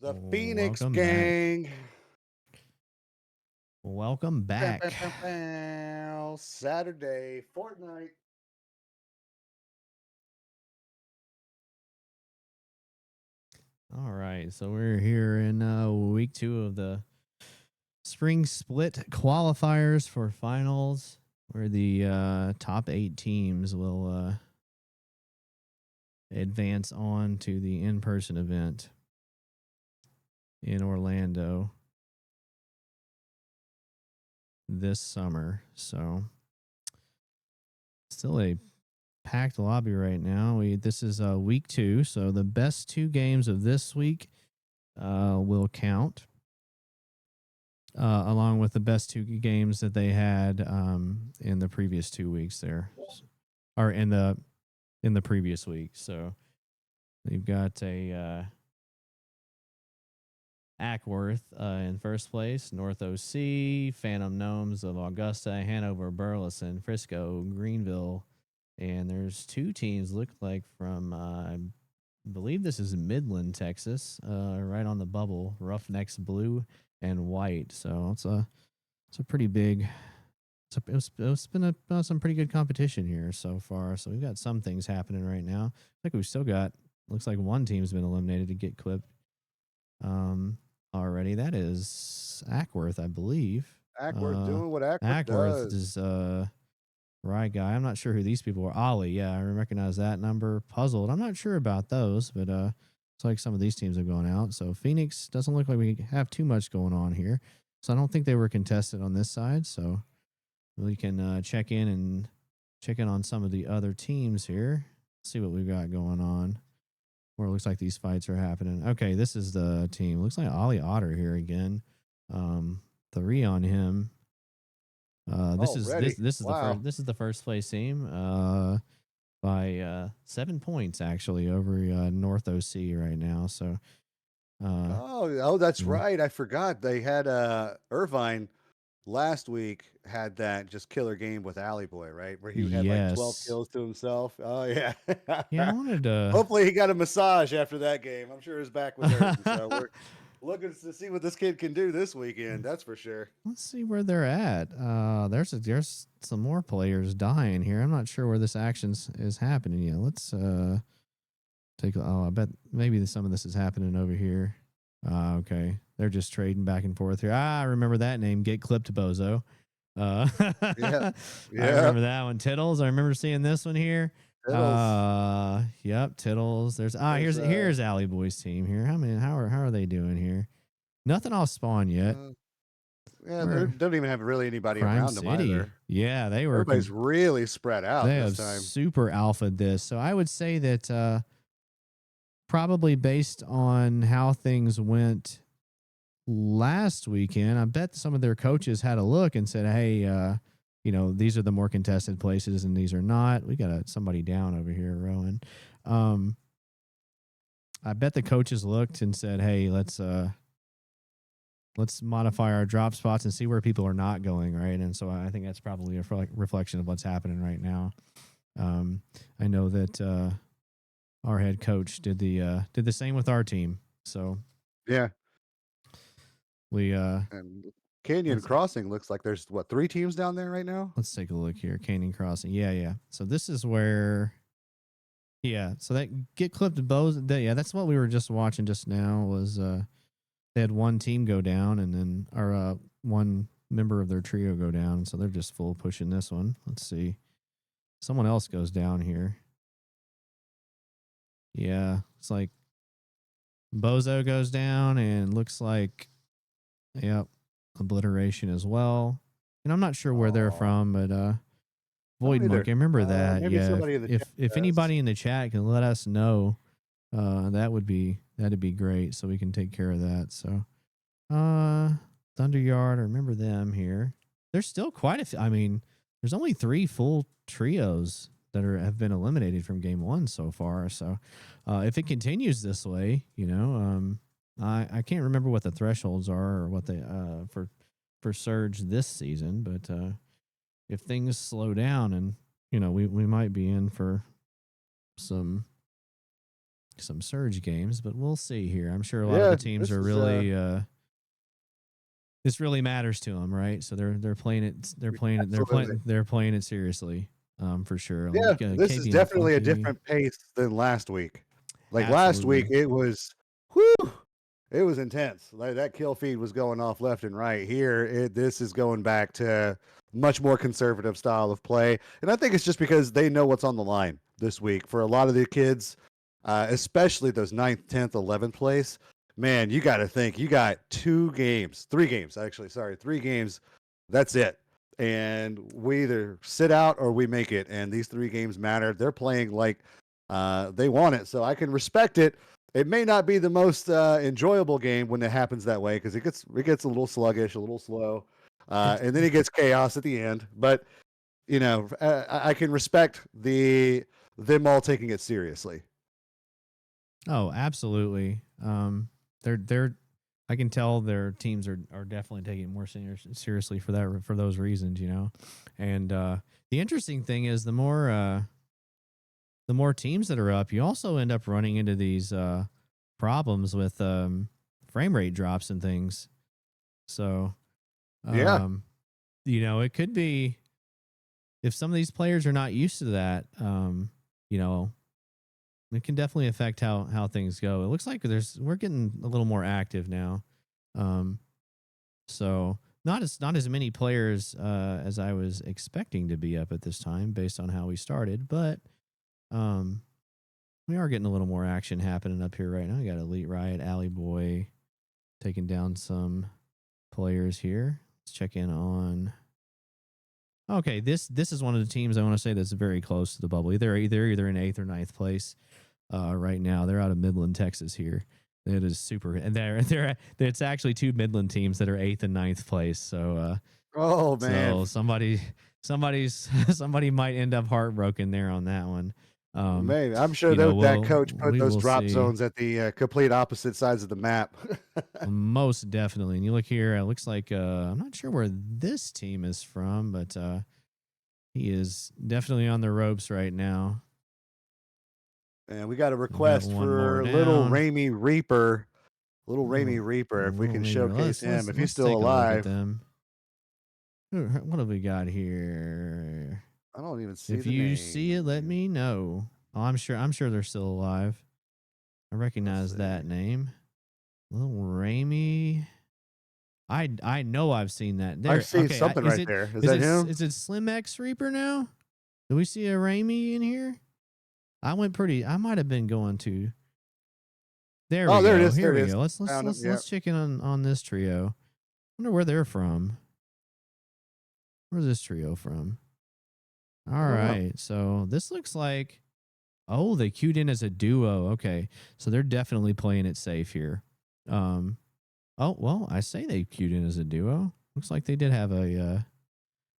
The Phoenix Welcome back. gang. Welcome Bow, bow, back. bow, bow. Saturday, Fortnite. All right, so we're here in week 2 of the spring split qualifiers for finals, where the top 8 teams will advance on to the in-person event in Orlando this summer. So still a packed lobby right now. This is week 2, so the best 2 games of this week will count, along with the best 2 games that they had in the previous 2 weeks there, or in the previous week. So we've got a Ackworth in first place, North OC, Phantom Gnomes of Augusta, Hanover, Burleson, Frisco, Greenville, and there's 2 teams look like from I believe this is Midland, Texas, right on the bubble, Roughnecks Blue and White. So it's a pretty big. It's been some pretty good competition here so far. So we've got some things happening right now. I think we've still got. Looks like one team's been eliminated to get clipped. Already. That is Ackworth, I believe. Ackworth doing what Ackworth Ackworth does. is right guy. I'm not sure who these people are. Ollie, yeah, I recognize that number. Puzzled. I'm not sure about those, but it's like some of these teams have gone out. So Phoenix doesn't look like we have too much going on here. So I don't think they were contested on this side. So we can check in on some of the other teams here. See what we've got going on. Where it looks like these fights are happening. Okay, this is the team. Looks like Ollie Otter here again. 3 on him. This is Already. Wow. this is the first place team. By 7 points actually over North OC right now. So That's yeah. right. I forgot. They had Irvine last week had that just killer game with Alley Boy, right? Where he had like 12 Yes. kills to himself. Oh yeah. Yeah, I wanted to Hopefully he got a massage after that game. I'm sure his back was hurting. So we're looking to see what this kid can do this weekend. That's for sure. let's see where they're at. There's some more players dying here. I'm not sure where this action is happening yet. Let's take. Oh, I bet maybe some of this is happening over here. Okay, they're just trading back and forth here. I remember that name. Get clipped, bozo. Yeah. I Yeah. remember that one. Tittles. I remember seeing this one here. Tittles. Yep, Tittles. There's There's here's Alley Boy's team here. How are they doing here? Nothing off spawn yet. uh, yeah, they Where don't even have really anybody Crime around them City. either. Yeah, Everybody's really spread out they this have time. super alphaed this. So I would say that probably based on how things went last weekend, I bet some of their coaches had a look and said, "Hey, these are the more contested places, and these are not." We got somebody down over here, Rowan. I bet the coaches looked and said, "Hey, let's modify our drop spots and see where people are not going, right?" And so I think that's probably a reflection of what's happening right now. I know that our head coach did the same with our team. So Yeah. we And Canyon let's Crossing looks like there's what, 3 teams down there right now? let's take a look here. Canyon Crossing. Yeah. So this is where. Yeah, so that get clipped bows. That's what we were just watching just now. Was they had one team go down, and then or one member of their trio go down, so they're just full pushing this one. Let's see, someone else goes down here. Yeah, it's like Bozo goes down, and looks like yep, obliteration as well. And I'm not sure where they're Oh, from, but I Void don't Monk. either. I remember that. Maybe Yeah, somebody in the chat if does. anybody in the chat can let us know, that'd be great, so we can take care of that. So, Thunderyard, I remember them here. There's still quite a few. I mean, there's only 3 full trios that have been eliminated from game 1 so far. So, if it continues this way, I can't remember what the thresholds are or what they for Surge this season, but if things slow down and we might be in for some some surge games, but we'll see here. I'm sure a lot of Yeah, the teams this are is really this really matters to them, right? So they're playing it. absolutely. They're playing it seriously, for sure. Yeah, this is KB and definitely a Funky, different pace than last week. Like last week, absolutely. it was, whew, it was intense. Like that kill feed was going off left and right. Here, this is going back to much more conservative style of play, and I think it's just because they know what's on the line this week for a lot of the kids, especially those ninth, 10th, 11th place. Man, you got to think you got 2 games, 3 games actually. Sorry, 3 games. That's it, and we either sit out or we make it. And these 3 games matter. They're playing like they want it, so I can respect it. It may not be the most enjoyable game when it happens that way because it gets a little sluggish, a little slow, It and then it gets chaos at the end. But I can respect them all taking it seriously. Oh, absolutely. They're I can tell their teams are definitely taking it more seriously for for those reasons, you know. And the interesting thing is the more teams that are up, you also end up running into these problems with frame rate drops and things. So, Yeah, um, it could be if some of these players are not used to that. You know, it can definitely affect how things go. It looks like we're getting a little more active now. Um, so not as many players as I was expecting to be up at this time based on how we started, but um, we are getting a little more action happening up here right now. We got Elite Riot, Alley Boy taking down some players here. Let's check in on. Okay, this is one of the teams I want to say that's very close to the bubble. They're either in eighth or ninth place right now. They're out of Midland, Texas. Here, it is super, and it's actually 2 Midland teams that are eighth and ninth place. oh man, So somebody might end up heartbroken there on that one. Um, maybe I'm sure that coach put we those will drop see. zones at the complete opposite sides of the map. Most definitely. And you look here, it looks like I'm not sure where this team is from, but he is definitely on the ropes right now. And we got a We got request one more for little down. Ramey Reaper. Little Little, Ramey Reaper, if we little can maybe. showcase him, if he's Let's still take a look at alive. them. What have we got here? I don't even see If the you see it, let name. me know. Oh, I'm sure they're still alive. I Let's recognize see. that name. Little Ramey. I know I've seen that. I There. see Okay. something right there. Is that him? Is it Slim X Reaper now? Do we see a Ramey in here? I might have been going to. There Oh, we there it go. is. Here There it we is. go. Found him. Yep. Let's check in on this trio. Wonder where they're from. Where's this trio from? I All don't know. right. So this looks like they queued in as a duo. Okay. So they're definitely playing it safe here. Um oh well, I say they queued in as a duo. Looks like they did have one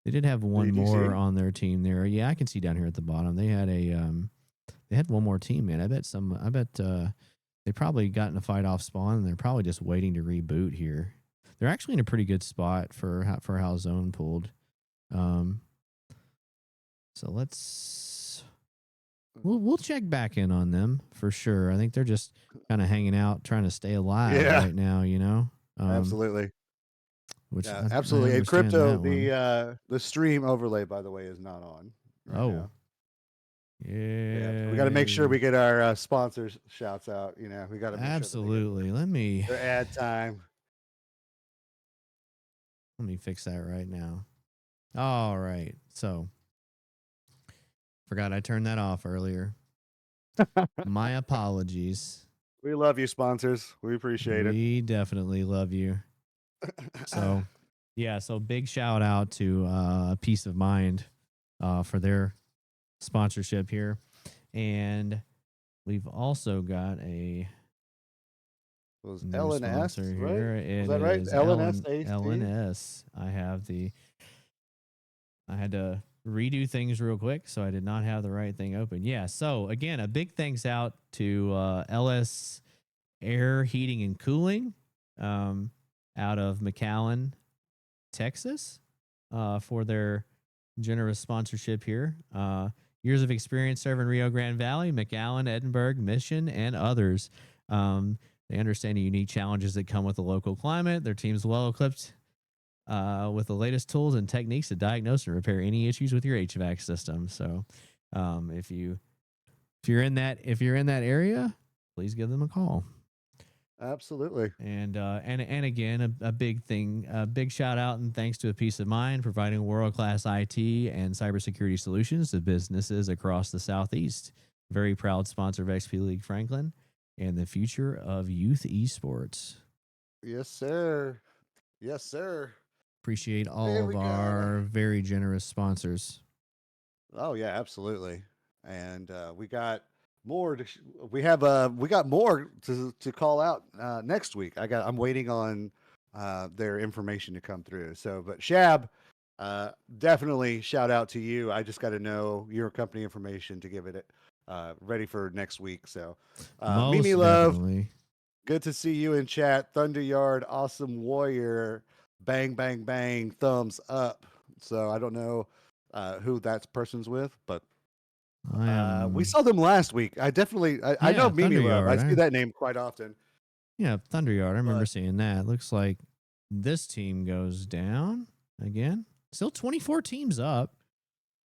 Do you more see? on their team there. Yeah, I can see down here at the bottom. They had one more team, man. I bet they probably got in a fight off spawn and they're probably just waiting to reboot here. They're actually in a pretty good spot for how zone pulled. Um so we'll check back in on them for sure. I think they're just kind of hanging out trying to stay alive Yeah, right now, you know. absolutely. Which Yeah, I absolutely. And understand crypto, that one. the stream overlay, by the way, is not on right Oh. now. Yeah, we got to make sure Yeah. we get our sponsors shouts out. We got to make sure that they get Absolutely. their ad time. Let me fix that right now. All right. So, forgot I turned that off earlier. My apologies. We love you, sponsors. We appreciate it. We definitely love you. So, yeah, so big shout out to Peace of Mind for their sponsorship here. And we've also got a Was new LNS sponsor right? here. Was It that right? is LNS AST. LNS. I had to redo things real quick, so I did not have the right thing open. Yeah. So again, a big thanks out to LS Air Heating and Cooling um, out of McAllen, Texas, for their generous sponsorship here. years of experience serving Rio Grande Valley, McAllen, Edinburgh, Mission, and others. They understand the unique challenges that come with the local climate. Their team's well equipped with the latest tools and techniques to diagnose and repair any issues with your HVAC system. So, if you're in that area, please give them a call. Absolutely. And again, a big shout out and thanks to A Peace of Mind, providing world class IT and cybersecurity solutions to businesses across the Southeast. Very proud sponsor of XP League Franklin and the future of youth esports. Yes, sir. Yes, sir. Appreciate all There of we go. our very generous sponsors. Oh yeah, absolutely. And we got more. We got more to call out next week. I'm waiting on their information to come through. So, but Shab, definitely shout out to you. I just got to know your company information to give it ready for next week. So, Mimi Most Love, definitely. good to see you in chat. Thunder Yard, Awesome Warrior, bang bang bang, thumbs up. So I don't know who that person's with, but we saw them last week. I know Mimi Thunder Love. I Yard. see that name quite often. Yeah, Thunder Yard. I remember But seeing that. Looks like this team goes down again. Still 24 teams up.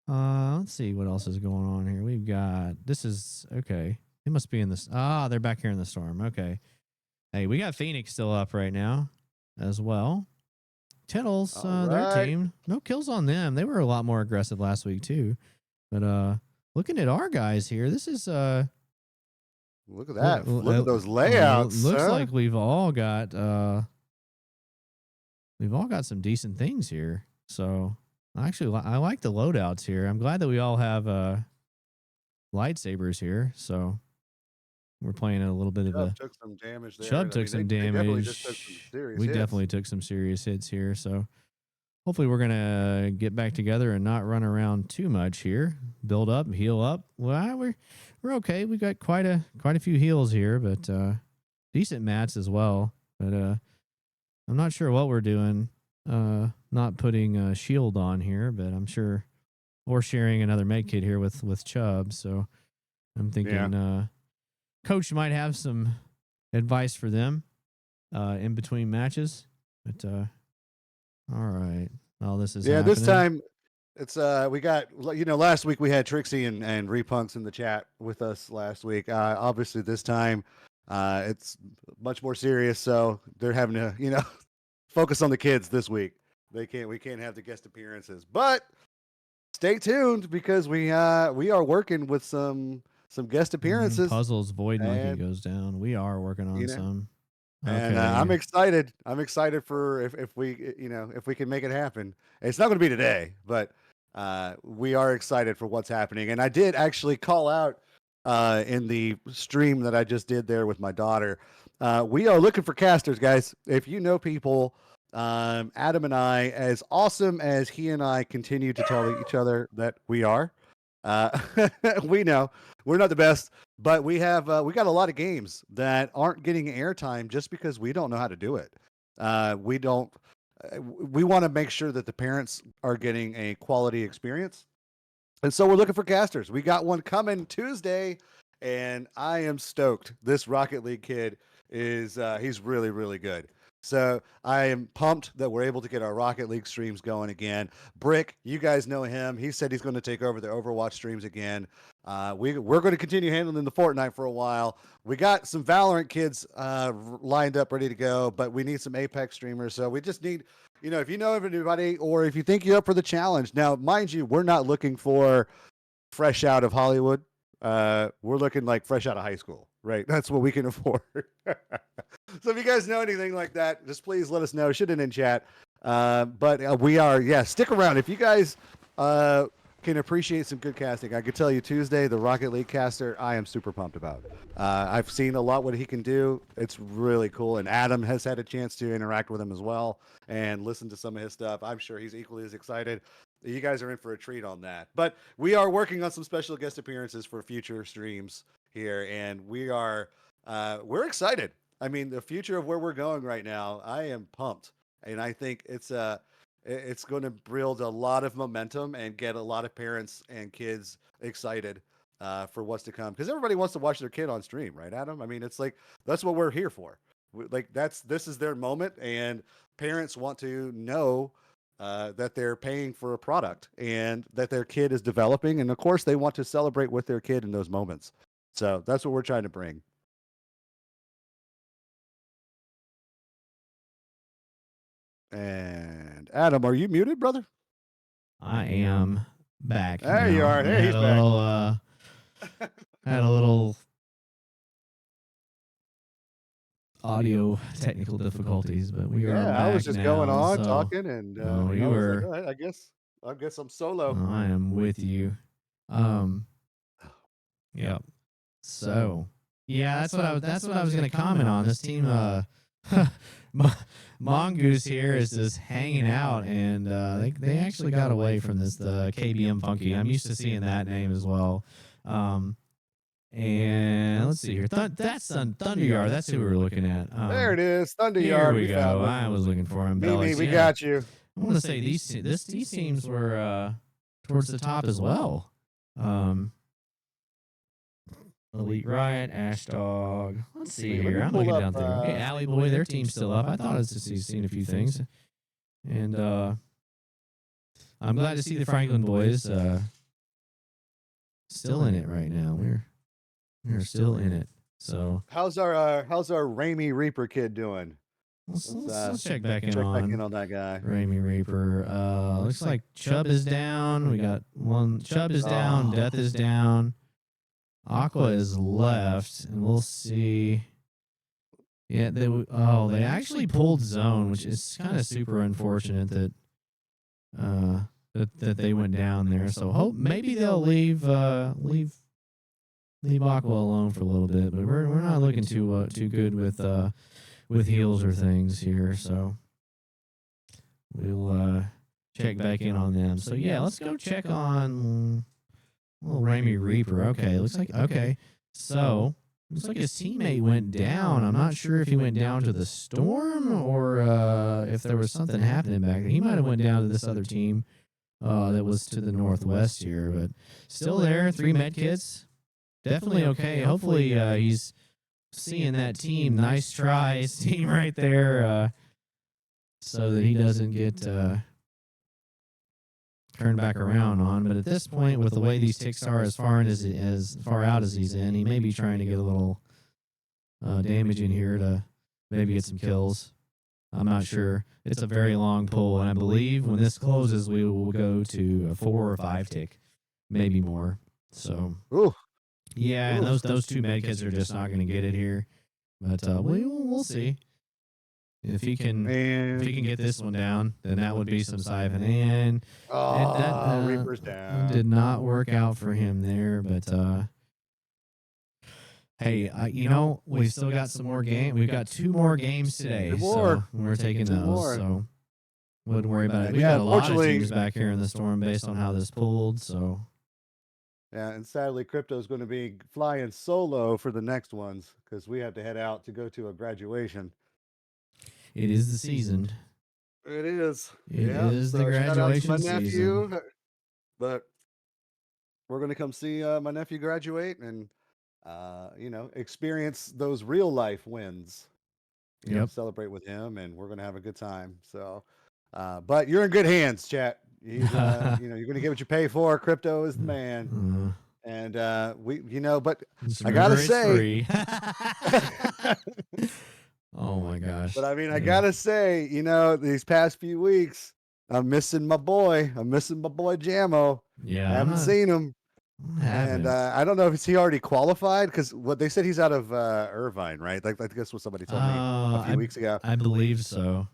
Let's see what else is going on here. We've got this is okay. It must be in this. They're back here in the storm. Okay. Hey, we got Phoenix still up right now as well. Tittles, their team, no kills on them. They were a lot more aggressive last week too. But looking at our guys here, this is look at that. Look at those layouts. Looks like we've all got some decent things here. So actually, I like the loadouts here. I'm glad that we all have lightsabers here. So we're playing a little bit Chubb of a. took some damage there. Chubb took some damage. Definitely just took some serious we hits. definitely took some serious hits here. So hopefully we're gonna get back together and not run around too much here. Build up, heal up. Well, we're okay. We got quite a few heals here, but decent mats as well. But I'm not sure what we're doing. Not putting a shield on here, but I'm sure we're sharing another med kit here with Chubb. So I'm thinking Coach might have some advice for them in between matches. But all right. Well, this is happening. This time it's we got last week we had Trixie and Repunks in the chat with us last week. Obviously this time it's much more serious, so they're having to focus on the kids this week. We can't have the guest appearances, but stay tuned because we are working with some guest appearances. Puzzles Void Monkey goes down. We are working on some. Okay. And I'm excited. I'm excited for if we can make it happen. It's not going to be today, but we are excited for what's happening. And I did actually call out in the stream that I just did there with my daughter. We are looking for casters, guys. If you know people, Adam and I, as awesome as he and I continue to tell each other that we are, we know we're not the best, but we got a lot of games that aren't getting airtime just because we don't know how to do it. We want to make sure that the parents are getting a quality experience. And so we're looking for casters. We got one coming Tuesday, and I am stoked. This Rocket League kid is he's really, really good. So I am pumped that we're able to get our Rocket League streams going again. Brick, you guys know him. He said he's going to take over the Overwatch streams again. We're going to continue handling the Fortnite for a while. We got some Valorant kids lined up, ready to go, but we need some Apex streamers. So we just need, if you know anybody or if you think you're up for the challenge. Now, mind you, we're not looking for fresh out of Hollywood. We're looking like fresh out of high school, right? That's what we can afford. So if you guys know anything like that, just please let us know. Shoot it in chat. But we are, stick around. If you guys can appreciate some good casting, I could tell you Tuesday, the Rocket League caster, I am super pumped about. I've seen a lot what he can do. It's really cool. And Adam has had a chance to interact with him as well and listen to some of his stuff. I'm sure he's equally as excited. You guys are in for a treat on that. But we are working on some special guest appearances for future streams here, and we're excited. I mean, the future of where we're going right now, I am pumped. And I think it's It's going to build a lot of momentum and get a lot of parents and kids excited for what's to come because everybody wants to watch their kid on stream, right, Adam? I mean, it's like that's what we're here for. Like this is their moment, and parents want to know that they're paying for a product and that their kid is developing, and of course, they want to celebrate with their kid in those moments. So that's what we're trying to bring. And Adam, are you muted, brother? I am back There you now. are. We There had he's a back. little had a little audio technical difficulties, but we are Yeah, I was back just going now. on So talking, and you I was like, were. all right, I guess I'm solo. I am with you. Um. Yep. So yeah, that's what I was gonna comment on. This team, Mongoose here is just hanging out, and they actually got away from this the KBM Funky. I'm used to seeing that name as well. And let's see here. That's Thunder Yard. That's who we were looking at. There it is, Thunder Here Yard. we We found go. him. I was looking for him. Mimi, Bellies. we Yeah. got you. I want to say these teams were towards the top as well. Elite Riot, Ash Dog. Let's see Let here. me I'm pull looking up, down through. Okay, Alley Boy, their team's still up. I thought I'd seen a few things. And I'm glad to see the Franklin boys still in it right now. We're still in it. So how's our Raimi Reaper kid doing? let's check back in Check on back in on that guy. Raimi Reaper. Looks like Chubb is down. We got one. Chubb is down. Death is down. Aqua is left, and we'll see. Yeah, they actually pulled zone, which is kind of super unfortunate that that they went down there. So hope maybe they'll leave Aqua alone for a little bit, but we're not looking too good with heals or things here. So we'll check back in on them. So yeah, let's go check on little Raimi Reaper. Okay, looks like So looks like his teammate went down. I'm not sure if he went down to the storm or if there was something happening back there. He might have went down to this other team that was to the northwest here, but still there. 3 med kits. Definitely okay. Hopefully he's seeing that team. Nice try, his team right there, so that he doesn't get turned back around on. But at this point, with the way these ticks are as far out as he's in, he may be trying to get a little damage in here to maybe get some kills. I'm not sure. It's a very long pull, and I believe when this closes, we will go to a 4 or 5 tick, maybe more. So, yeah, and those 2 medkits are just not going to get it here. But we'll see. If he can get this one down, then that would be some siphon. And that Reaper's down. did not work out for him there. But hey, we've still got some more games. We've got 2 more games today, so we're taking those. So wouldn't worry about it. We got a lot of teams back here in the storm based on how this pulled. So yeah, and sadly, Crypto's going to be flying solo for the next ones because we have to head out to go to a graduation. It is the season. It is. It is the graduation season. But we're going to come see my nephew graduate and, experience those real life wins. Celebrate with him, and we're going to have a good time. So, but you're in good hands, chat. He's, you're going to get what you pay for. Crypto is the man. And but I gotta say, oh my gosh! But I mean, I gotta say, these past few weeks, I'm missing my boy. I'm missing my boy Jamo. Yeah, I haven't seen him, and I don't know if he already qualified because what they said he's out of Irvine, right? Like that's what somebody told me a few weeks ago. I believe so.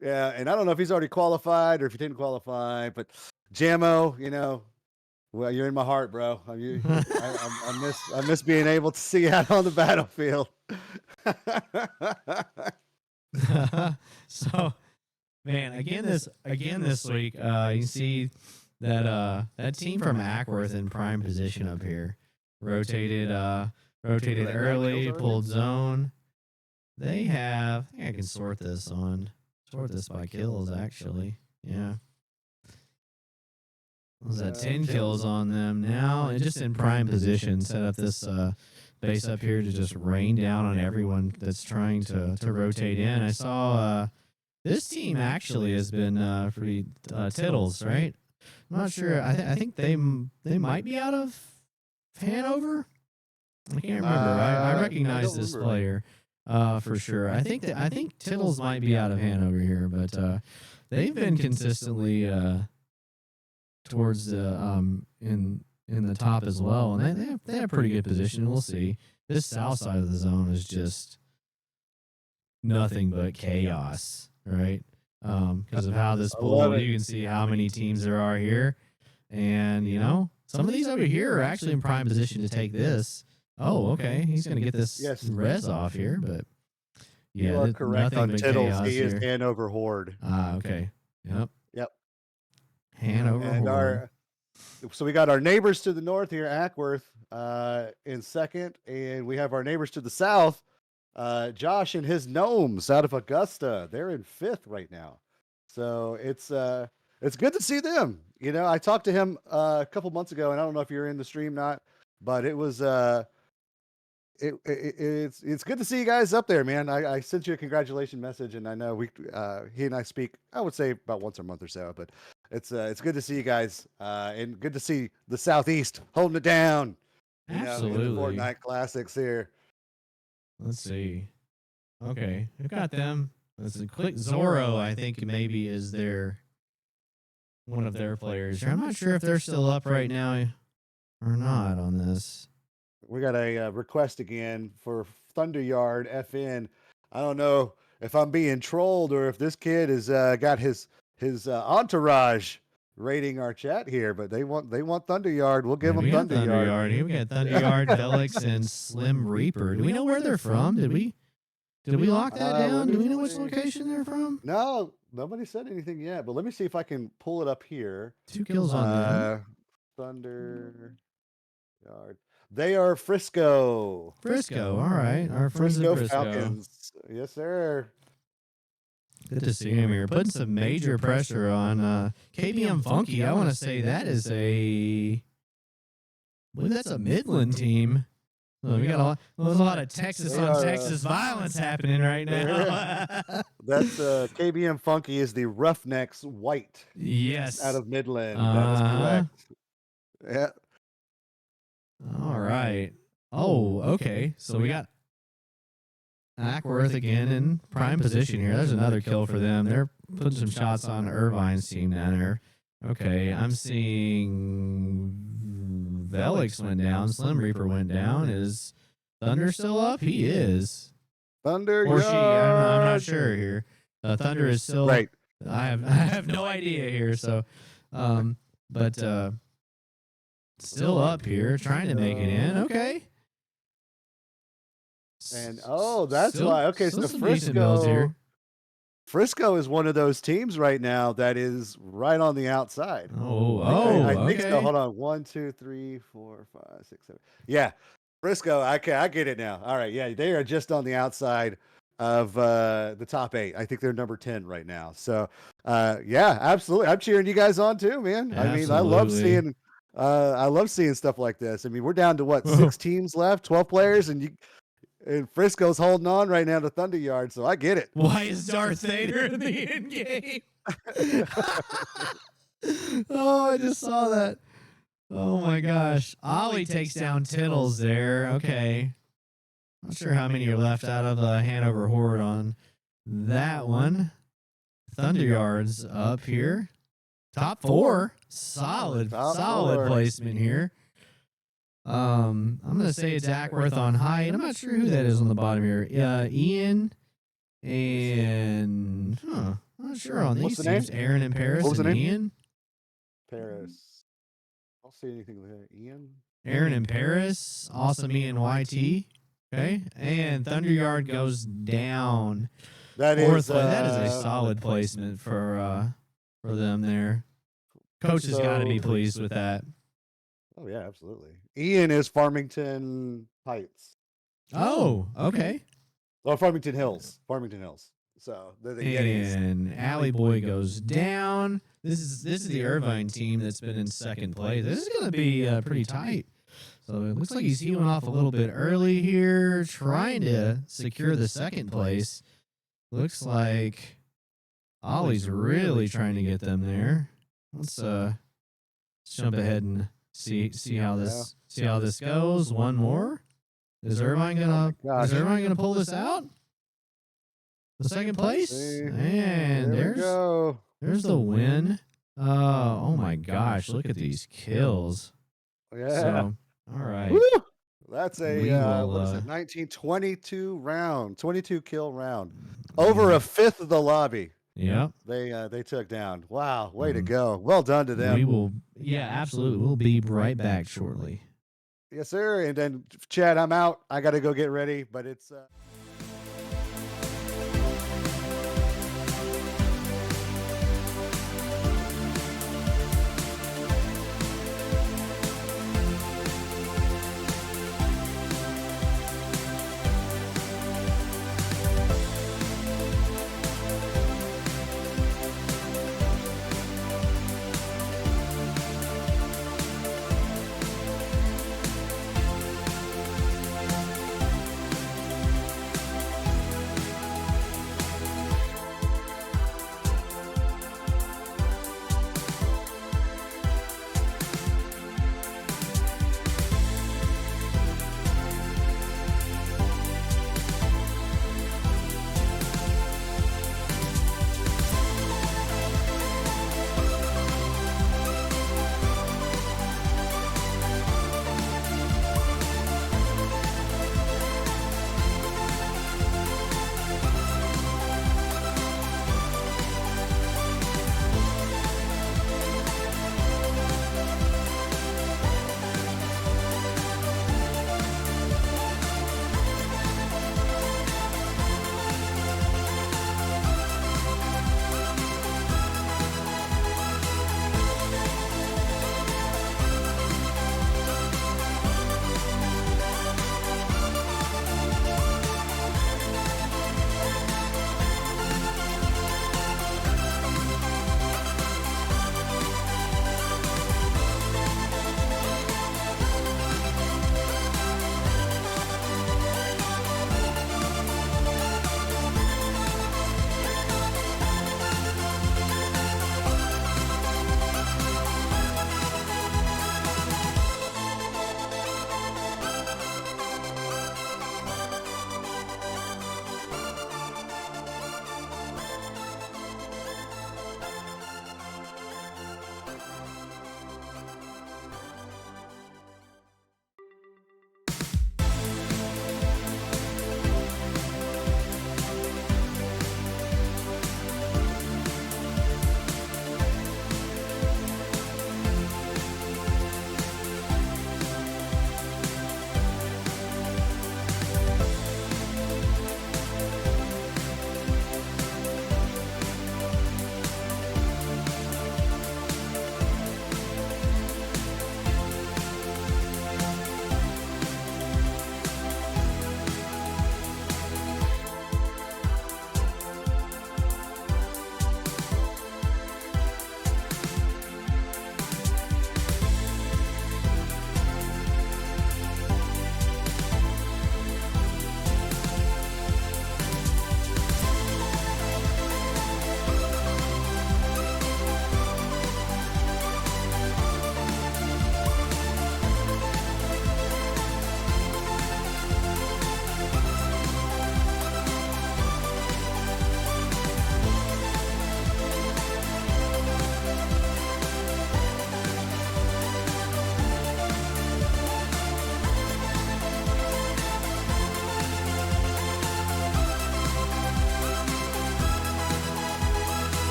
Yeah, and I don't know if he's already qualified or if he didn't qualify, but Jamo, well, you're in my heart, bro. I miss being able to see you out on the battlefield. So, man, again this week, you see that team from Ackworth in prime position up here, rotated early, pulled zone. They have. I think I can sort this by kills actually. Yeah. Was that 10 kills on them now? And just in prime position, set up this base up here to just rain down on everyone that's trying to rotate in. I saw this team actually has been pretty tittles, right? I'm not sure. I think they might be out of Hanover. I can't remember. I recognize this player for sure. I think Tittles might be out of Hanover here, but they've been consistently towards the in the top as well, and they have pretty good position. We'll see. This south side of the zone is just nothing but chaos, right? Because of how this pool, you can see how many teams there are here, and you know some of these over here are actually in prime position to take this. Oh, okay, he's gonna get this res off here, but yeah, you are correct on Tittles. He is here. Hanover Horde. Okay. Yep. Hanover and Horde. So we got our neighbors to the north here, Ackworth, in second, and we have our neighbors to the south, Josh and his gnomes out of Augusta. They're in fifth right now, so it's good to see them. You know, I talked to him a couple months ago, and I don't know if you're in the stream not, but it was it's good to see you guys up there, man. I sent you a congratulations message, and I know he and I speak, I would say about once a month or so, but it's good to see you guys, and good to see the Southeast holding it down. Absolutely. In the Fortnite classics here. Let's see. Okay, we've got them. Let's see. Click Zorro, I think maybe is one of their players. I'm not sure if they're still up right now or not on this. We got a request again for Thunderyard FN. I don't know if I'm being trolled or if this kid has got his entourage rating our chat here, but they want Thunderyard. We'll give them Thunderyard. Here we got Thunderyard, Velix, and Slim Reaper. Do we know where they're from? Did we lock that down? Do we know which location they're from? No, nobody said anything yet. But let me see if I can pull it up here. 2 kills on them. Thunderyard. They are Frisco. All right. Our friends Frisco at Frisco Falcons. Yes, sir. Good to see him here. Putting some major pressure on KBM Funky. I want to say that is I believe that's a Midland team. Well, we got there's a lot of Texas on Texas violence happening right now. That's KBM Funky is the Roughnecks White. Yes. Out of Midland. That is correct. Yeah. All right. Oh, okay. So we got Ackworth again in prime position here. There's another kill for them. They're putting some shots on Irvine's team down there. Okay, I'm seeing Velix went down. Slim Reaper went down. Is Thunder still up? He is. Thunder or she? I'm not sure here. Thunder is still right. I have no idea here. So, but still up here, trying to make it in. Okay. And that's why. Okay, so Frisco is one of those teams right now that is right on the outside. I think so. Hold on. 1, 2, 3, 4, 5, 6, 7. Yeah, Frisco. I get it now. All right. Yeah, they are just on the outside of the top 8. I think they're number 10 right now. So, yeah, absolutely. I'm cheering you guys on too, man. Absolutely. I mean, I love seeing stuff like this. I mean, we're down to what 6 teams left, 12 players, and Frisco's holding on right now to Thunderyard, so I get it. Why is Darth Vader in the end game? Oh, I just saw that. Oh my gosh. Ollie takes down Tittles there. Okay. Not sure how many are left out of the Hanover Horde on that one. Thunderyard's up here. Top 4. Solid placement here. I'm gonna say it's Ackworth on high, and I'm not sure who that is on the bottom here. Ian and I'm not sure on these teams. Aaron and Paris and Ian. Paris. I don't see anything there. Ian. Aaron and Paris. Awesome Ian YT. Okay, and Thunderyard goes down. That is a solid placement for them there. Coach has got to be pleased with that. Oh yeah, absolutely. Ian is Farmington Heights. Oh, okay. Oh, Farmington Hills. So the Yetis. And Alley Boy goes down. This is the Irvine team that's been in second place. This is going to be pretty tight. So it looks like he's healing off a little bit early here, trying to secure the second place. Looks like Ollie's really trying to get them there. Let's jump ahead and see how this goes. One more. Is Irvine gonna pull this out? The second place? And there's the win. Oh my gosh, look at these kills. Yeah. So, all right. Woo! That's a what is it? 1922 round, 22 kill round. Over a fifth of the lobby. Yep. They took down. Wow, way to go. Well done to them. We will absolutely. We'll be right back shortly. Yes, sir. And then Chad, I'm out. I got to go get ready, but it's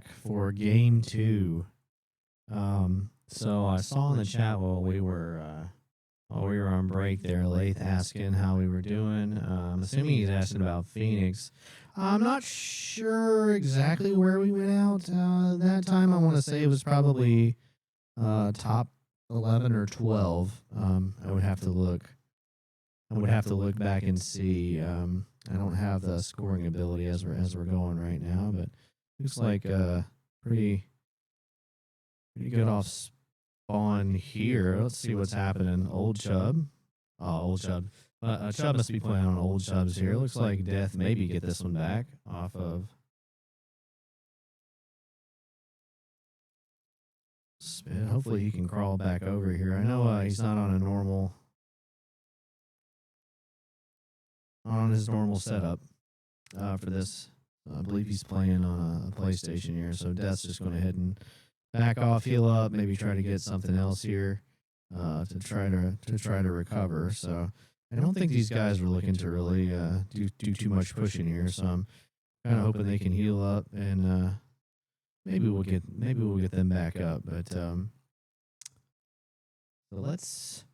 back for game 2. So I saw in the chat while we were on break there, Lath asking how we were doing. I'm assuming he's asking about Phoenix. I'm not sure exactly where we went out that time. I want to say it was probably top 11 or 12. I would have to look. Back and see. I don't have the scoring ability as we're going right now, but looks like pretty good off spawn here. Let's see what's happening. Old Chubb. Oh, Old Chubb. Chubb must be playing on Old Chubbs here. Looks like Death maybe get this one back off of Spit. Hopefully he can crawl back over here. I know he's not on his normal setup for this. I believe he's playing on a PlayStation here, so Death's just going to head and back off, heal up, maybe try to get something else here to try to recover. So I don't think these guys were looking to really do too much pushing here. So I'm kind of hoping they can heal up and maybe we'll get them back up. But so let's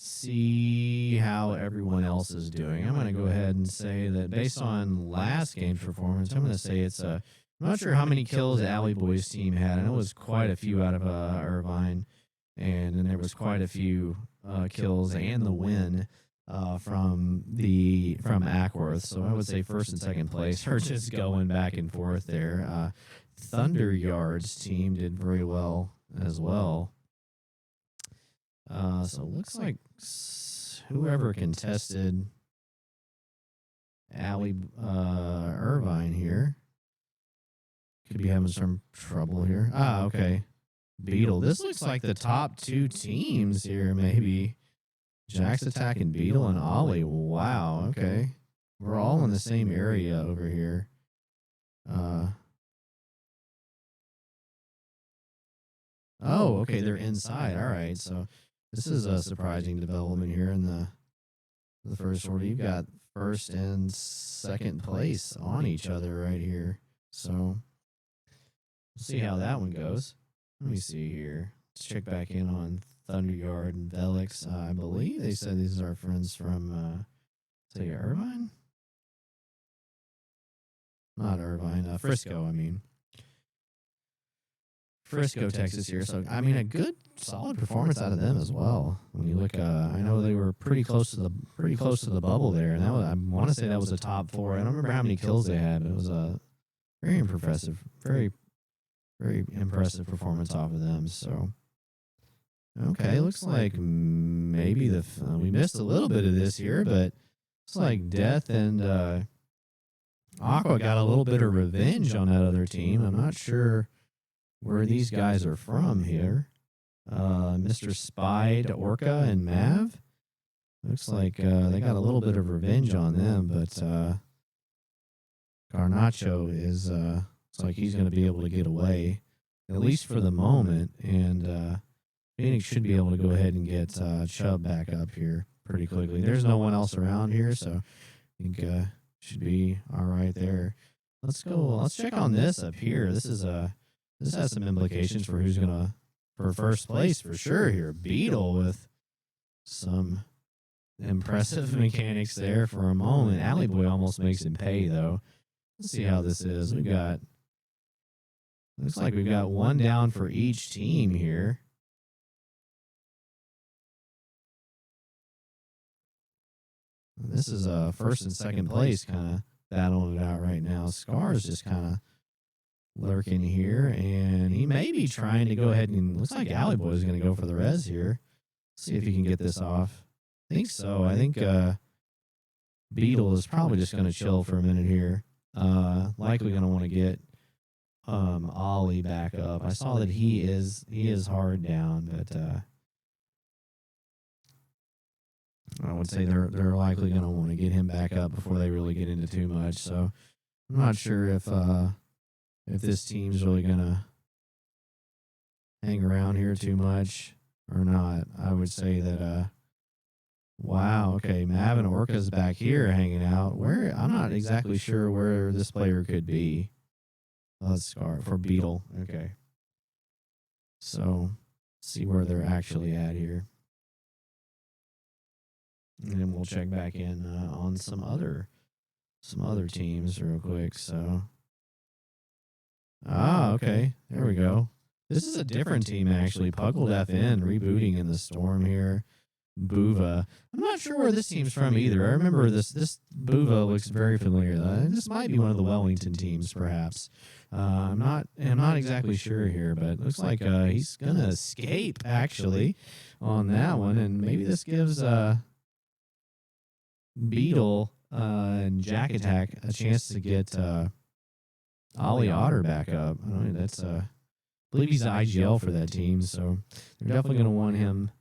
see how everyone else is doing. I'm going to go ahead and say that based on last game's performance, I'm going to say it's I'm not sure how many kills the Alley Boys team had. I know it was quite a few out of Irvine, and then there was quite a few kills and the win from Ackworth. So I would say first and second place are just going back and forth there. Thunder Yards team did very well as well. So it looks like whoever contested Alley Irvine here could be having some trouble here. Okay. Beetle. This looks like the top 2 teams here, maybe. Jack's attacking Beetle and Ollie. Wow, okay. We're all in the same area over here. Oh, okay, they're inside. All right, so this is a surprising development here in the first order. You've got first and second place on each other right here. So we'll see how that one goes. Let me see here. Let's check back in on Thunderyard and Velix. I believe they said these are our friends from, say, Irvine? Not Irvine, Frisco, I mean. Frisco, Texas here. So, I mean, a good, solid performance out of them as well. When you look, I know they were pretty close to the bubble there, and that was, I want to say that was a top 4. I don't remember how many kills they had, but it was a very impressive, very impressive performance off of them. So, okay, looks like maybe we missed a little bit of this here, but it's like Death and Aqua got a little bit of revenge on that other team. I'm not sure where these guys are from here. Mr. Spide, Orca, and Mav. Looks like they got a little bit of revenge on them, but Garnacho is it's like he's going to be able to get away, at least for the moment, and Phoenix should be able to go ahead and get Chubb back up here pretty quickly. There's no one else around here, so I think should be all right there. Let's go. Let's check on this up here. This has some implications for who's gonna for first place for sure here. Beetle with some impressive mechanics there for a moment. Alley Boy almost makes him pay though. Let's see how this is. Looks like we've got one down for each team here. This is first and second place kind of battling it out right now. Scar's just kind of lurking here, and he may be trying to go ahead and looks like Alley Boy is going to go for the res here. See if he can get this off. I think so. I think Beetle is probably just going to chill for a minute here. Likely going to want to get Ollie back up. I saw that he is hard down, but I would say they're likely going to want to get him back up before they really get into too much. So I'm not sure if this team's really going to hang around here too much or not. I would say that wow, okay, Mav and Orca's back here hanging out. Where I'm not exactly sure where this player could be. Let's Scar for Beetle. Okay. So see where they're actually at here. And then we'll check back in on some other teams real quick. So okay. There we go. This is a different team actually. Puggled FN rebooting in the storm here. Buva. I'm not sure where this team's from either. I remember this Buva looks very familiar. This might be one of the Wellington teams, perhaps. I'm not exactly sure here, but it looks like he's gonna escape actually on that one, and maybe this gives Beetle and Jack Attack a chance to get Ollie Otter back up. I don't know, that's I believe he's the IGL for that team, so they're definitely gonna want him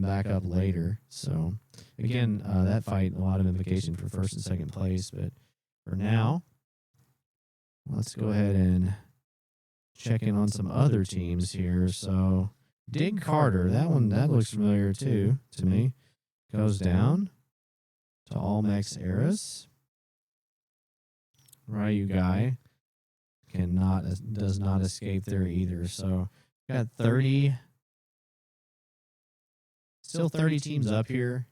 back up later. So again, that fight, a lot of implication for first and second place, but for now, let's go ahead and check in on some other teams here. So Dig Carter, that looks familiar too to me. Goes down to Almex Eris. Ryu Guy does not escape there either. So got 30. Still 30 teams up here.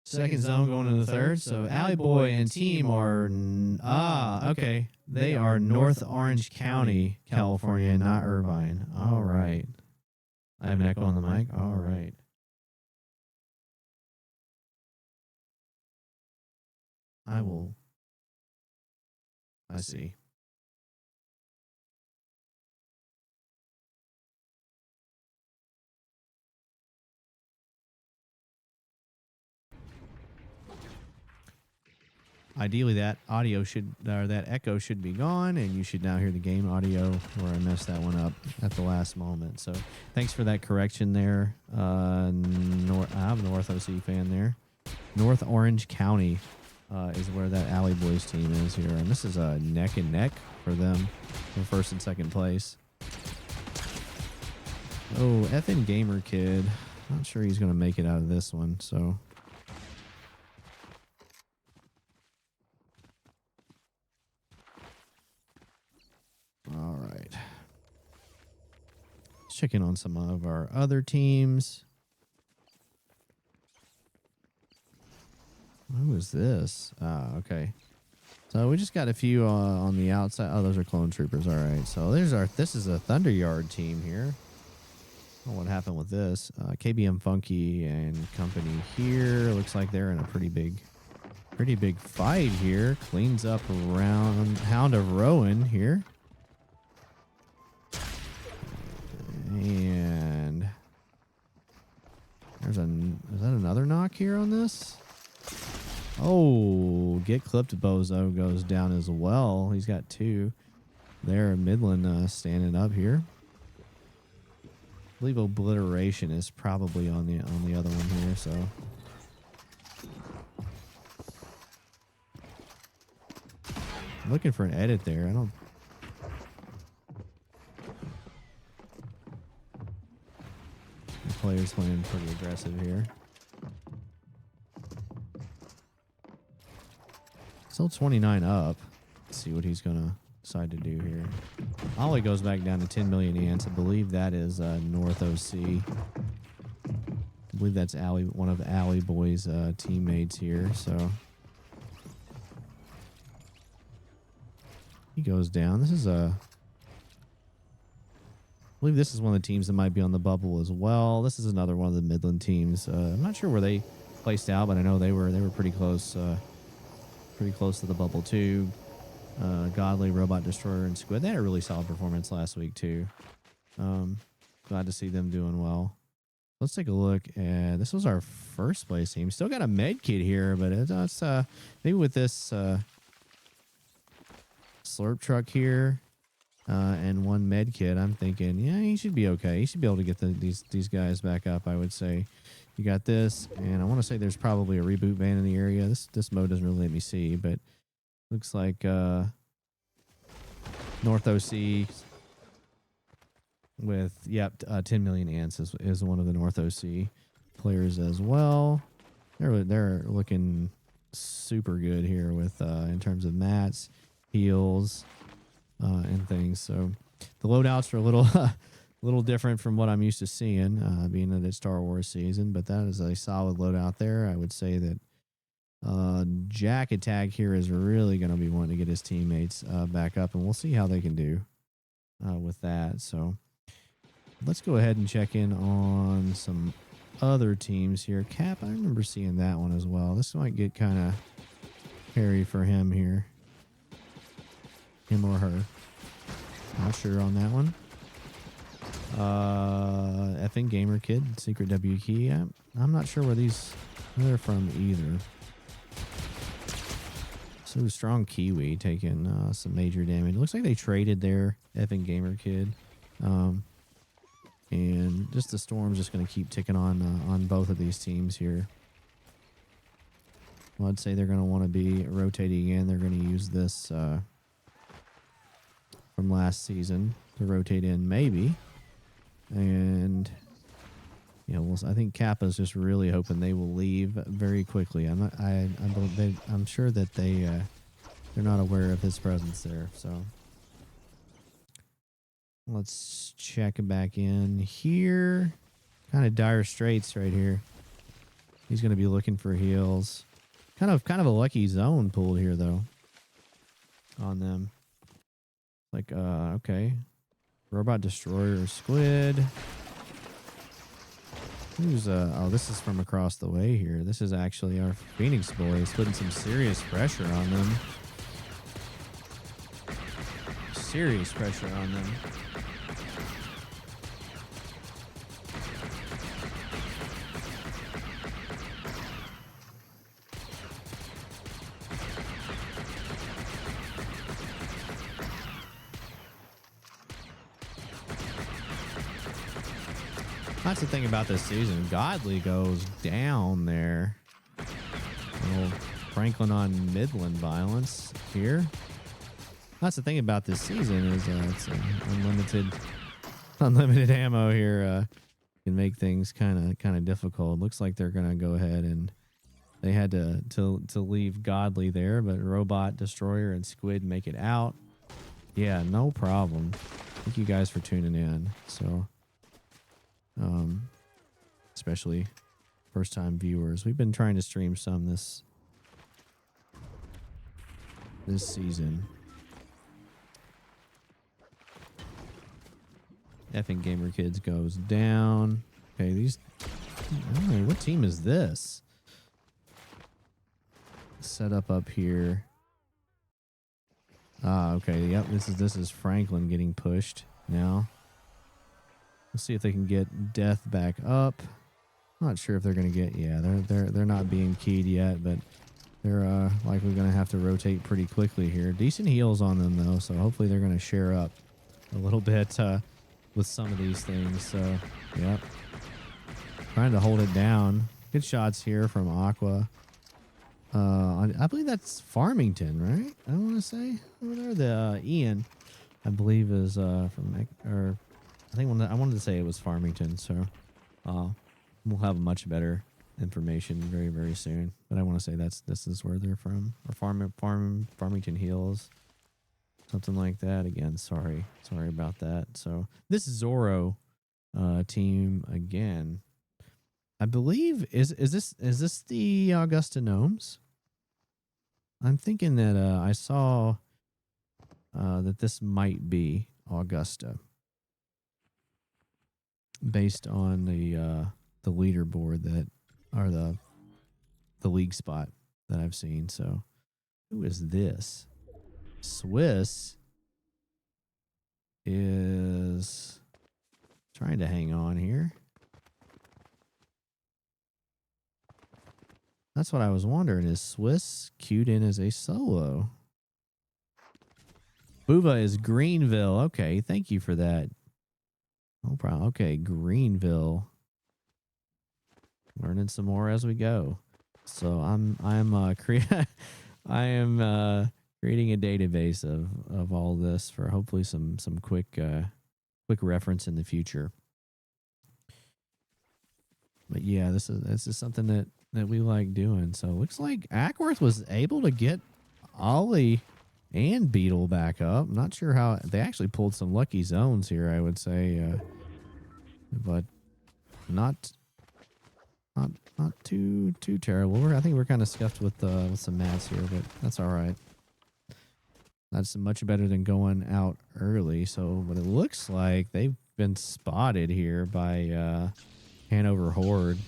Second zone going into the third. So Alley Boy and team are okay. They are North Orange County, California, not Irvine. All right. I have an echo on the mic. All right. I see. Ideally, that echo should be gone, and you should now hear the game audio where I messed that one up at the last moment. So thanks for that correction there. I'm a North OC fan there. North Orange County is where that Alley Boys team is here, and this is a neck and neck for them for first and second place. Oh, FN Gamer Kid. Not sure he's going to make it out of this one, so... All right. Let's check in on some of our other teams. Who is this? Okay. So we just got a few on the outside. Oh, those are clone troopers. All right. So this is a Thunderyard team here. I don't know what happened with this. KBM Funky and company here. Looks like they're in a pretty big fight here. Cleans up around Hound of Rowan here. And is that another knock here on this? Oh, Get Clipped Bozo goes down as well. He's got two. There, Midland standing up here. I believe Obliteration is probably on the other one here. So I'm looking for an edit there. I don't. The player's playing pretty aggressive here. Still 29 up. Let's see what he's gonna decide to do here. Ollie goes back down to 10 million ants. I believe that is North OC. I believe that's one of Alley Boy's teammates here. So he goes down. This is I believe this is one of the teams that might be on the bubble as well. This is another one of the Midland teams. I'm not sure where they placed out, but I know they were pretty close. Pretty close to the bubble too. Godly, Robot Destroyer, and Squid. They had a really solid performance last week too. Glad to see them doing well. Let's take a look. This was our first place team. Still got a med kit here, but it's maybe with this slurp truck here and one med kit, I'm thinking, yeah, he should be okay. He should be able to get these guys back up, I would say. You got this, and I want to say there's probably a reboot van in the area. This mode doesn't really let me see, but looks like North OC with 10 million ants is one of the North OC players as well. They're looking super good here with in terms of mats, heals, and things. So the loadouts are a little a little different from what I'm used to seeing, being in the Star Wars season. But that is a solid loadout there. I would say that Jack Attack here is really going to be wanting to get his teammates back up, and we'll see how they can do with that. So let's go ahead and check in on some other teams here. Cap, I remember seeing that one as well. This might get kind of hairy for him here. Him or her. Not sure on that one. Effing Gamer Kid, Secret W Key. I'm not sure where they're from either. So strong Kiwi taking some major damage. It looks like they traded their Effing Gamer Kid. And just the storm's just going to keep ticking on both of these teams here. Well, I'd say they're going to want to be rotating in. They're going to use this from last season to rotate in, maybe. And I think Kappa's just really hoping they will leave very quickly. I'm sure that they're not aware of his presence there. So let's check back in here. Kind of dire straits right here. He's going to be looking for heals. Kind of a lucky zone pulled here though on them. Like okay. Robot Destroyer Squid. Who's this is from across the way here. This is actually our Phoenix boys putting some serious pressure on them. Serious pressure on them. That's the thing about this season. Godly goes down there. Little Franklin on Midland violence here. That's the thing about this season is it's unlimited ammo here. Can make things kind of difficult. Looks like they're gonna go ahead and they had to leave Godly there, but Robot Destroyer and Squid make it out. Yeah, no problem. Thank you guys for tuning in. So. Especially first time viewers. We've been trying to stream some this season. Effing Gamer Kids goes down. Okay, what team is this? Set up here. Okay, yep, this is Franklin getting pushed now. Let's see if they can get Death back up. Not sure if they're gonna get. Yeah, they're not being keyed yet, but they're likely gonna have to rotate pretty quickly here. Decent heals on them though, so hopefully they're gonna share up a little bit with some of these things. So, yep, trying to hold it down. Good shots here from Aqua. I believe that's Farmington, right? I want to say over there. The Ian, I believe, is from I think I wanted to say it was Farmington, so we'll have much better information very, very soon. But I want to say this is where they're from, or Farmington Hills, something like that. Again, sorry about that. So this Zorro team again, I believe is this the Augusta Gnomes? I'm thinking that I saw that this might be Augusta. Based on the leaderboard that are the league spot that I've seen. So who is this? Swiss is trying to hang on here. That's what I was wondering. Is Swiss queued in as a solo? Booba is Greenville. Okay, thank you for that. No problem. Okay, Greenville. Learning some more as we go. So I am creating a database of all this for hopefully some quick reference in the future. But yeah, this is something that that we like doing. So it looks like Ackworth was able to get Ollie and Beetle back up. I'm not sure how they actually pulled some lucky zones here, I would say, but not not too terrible. I think we're kind of scuffed with some mats here, but that's all right. That's much better than going out early. So, but it looks like they've been spotted here by Hanover Horde.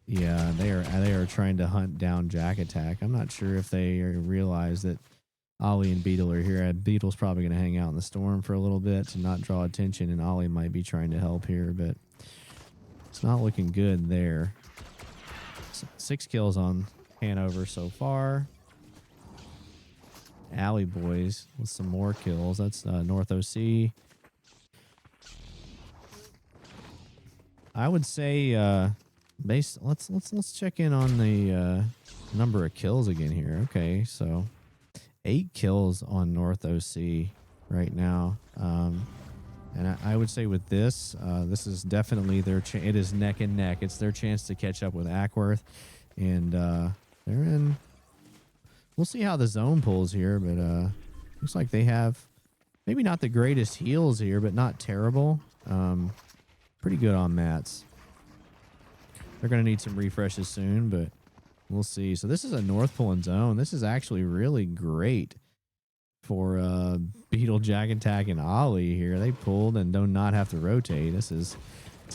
Yeah, they are trying to hunt down Jack Attack. I'm not sure if they realize that Ollie and Beetle are here. Beetle's probably going to hang out in the storm for a little bit to not draw attention, and Ollie might be trying to help here, but it's not looking good there. 6 kills on Hanover so far. Alley Boys with some more kills. That's North OC. I would say let's check in on the number of kills again here. Okay, so 8 kills on North OC right now. And I would say with this, this is definitely their it is neck and neck. It's their chance to catch up with Ackworth, and they're in. We'll see how the zone pulls here, but looks like they have maybe not the greatest heals here, but not terrible. Pretty good on mats. They're going to need some refreshes soon, but we'll see. So this is a North pulling zone. This is actually really great for Beetle, Jack Attack, and Ollie here. They pulled and do not have to rotate. It's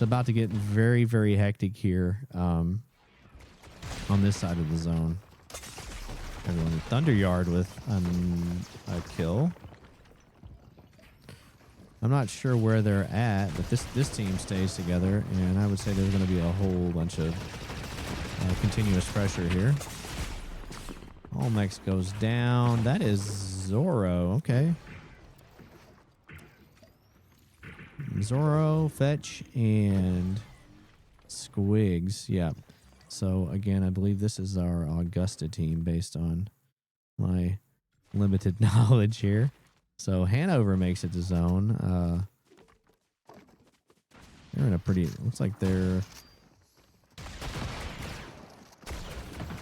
about to get very, very hectic here on this side of the zone. Everyone with Thunderyard with a kill. I'm not sure where they're at, but this team stays together, and I would say there's going to be a whole bunch of continuous pressure here. Olmex goes down. That is Zorro. Okay. Zorro, Fetch, and Squigs. Yeah. So, again, I believe this is our Augusta team based on my limited knowledge here. So, Hanover makes it to zone. They're in a pretty... Looks like they're...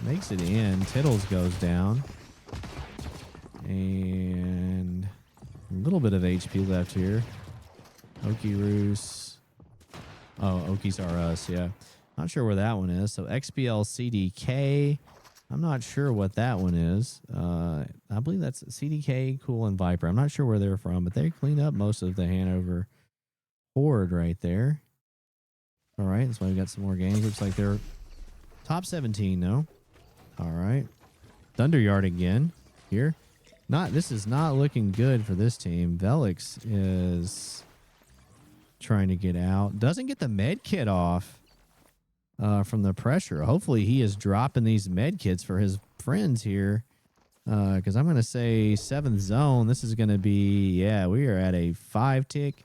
Makes it in. Tittles goes down. And a little bit of HP left here. Okie Roos. Oh, Okies are us, yeah. Not sure where that one is. So XBL CDK. I'm not sure what that one is. I believe that's CDK, Cool, and Viper. I'm not sure where they're from, but they cleaned up most of the Hanover Horde right there. All right, that's why we got some more games. Looks like they're top 17, though. All right. Thunderyard again here. This is not looking good for this team. Velix is trying to get out. Doesn't get the med kit off from the pressure. Hopefully he is dropping these med kits for his friends here. Because I'm going to say 7th zone. This is going to be, yeah, we are at a 5 tick.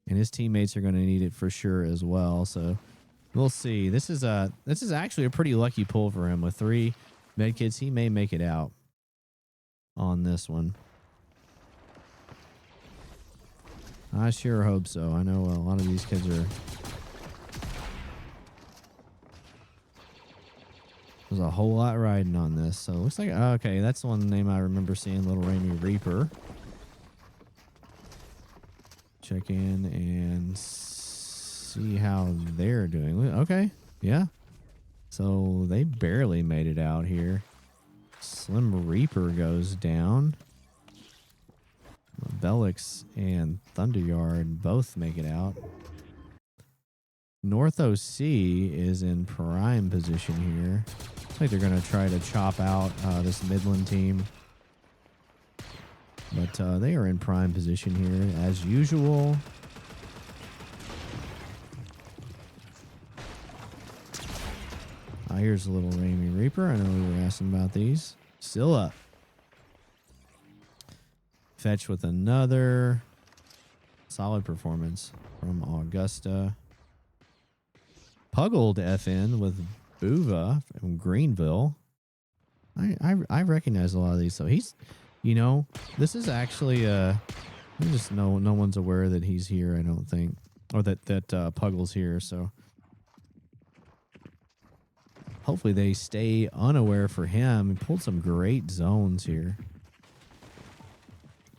And his teammates are going to need it for sure as well. So we'll see. This is actually a pretty lucky pull for him with 3 med kits. He may make it out on this one. I sure hope so. I know a lot of these kids are. There's a whole lot riding on this. So it looks like, okay, that's the one name I remember seeing, Little Rainy Reaper. Check in and see how they're doing. Okay, yeah. So they barely made it out here. Slim Reaper goes down. Velix and Thunderyard both make it out. North OC is in prime position here. Looks like they're going to try to chop out this Midland team. But they are in prime position here as usual. Here's a Little Rainy Reaper. I know we were asking about these. Still up. Fetch with another solid performance from Augusta. Puggled FN with Buva from Greenville. I recognize a lot of these. So he's, you know, this is actually just no one's aware that he's here, I don't think, or that Puggle's here. So hopefully they stay unaware for him. He pulled some great zones here.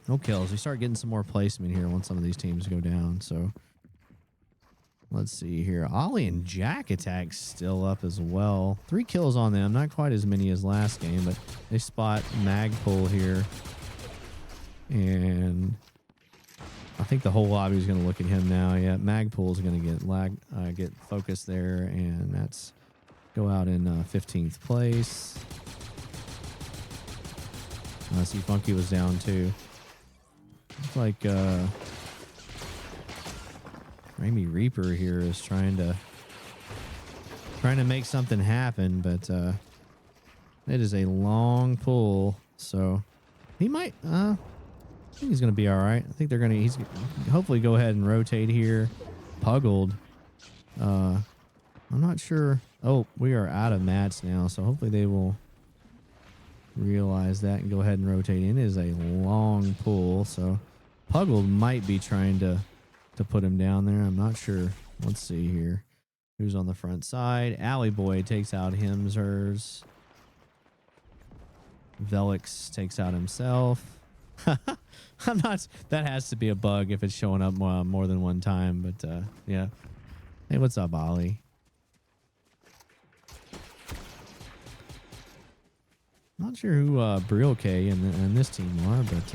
No kills. We start getting some more placement here once some of these teams go down. So let's see here. Ollie and Jack Attack still up as well. 3 kills on them. Not quite as many as last game, but they spot Magpul here. And I think the whole lobby is going to look at him now. Yeah, Magpul is going to get focused there, and that's go out in 15th place. I see Funky was down too. Looks like Raimi Reaper here is trying to make something happen, but it is a long pull, so he might. I think he's gonna be all right. I think they're gonna. He's hopefully go ahead and rotate here. Puggled. I'm not sure. Oh, we are out of mats now, so hopefully they will realize that and go ahead and rotate in. It is a long pull, so Puggled might be trying to put him down there. I'm not sure. Let's see here. Who's on the front side? Alley Boy takes out Himsers. Velix takes out himself. I'm not. That has to be a bug if it's showing up more than one time. But yeah. Hey, what's up, Ollie? Not sure who Brilke and this team are, but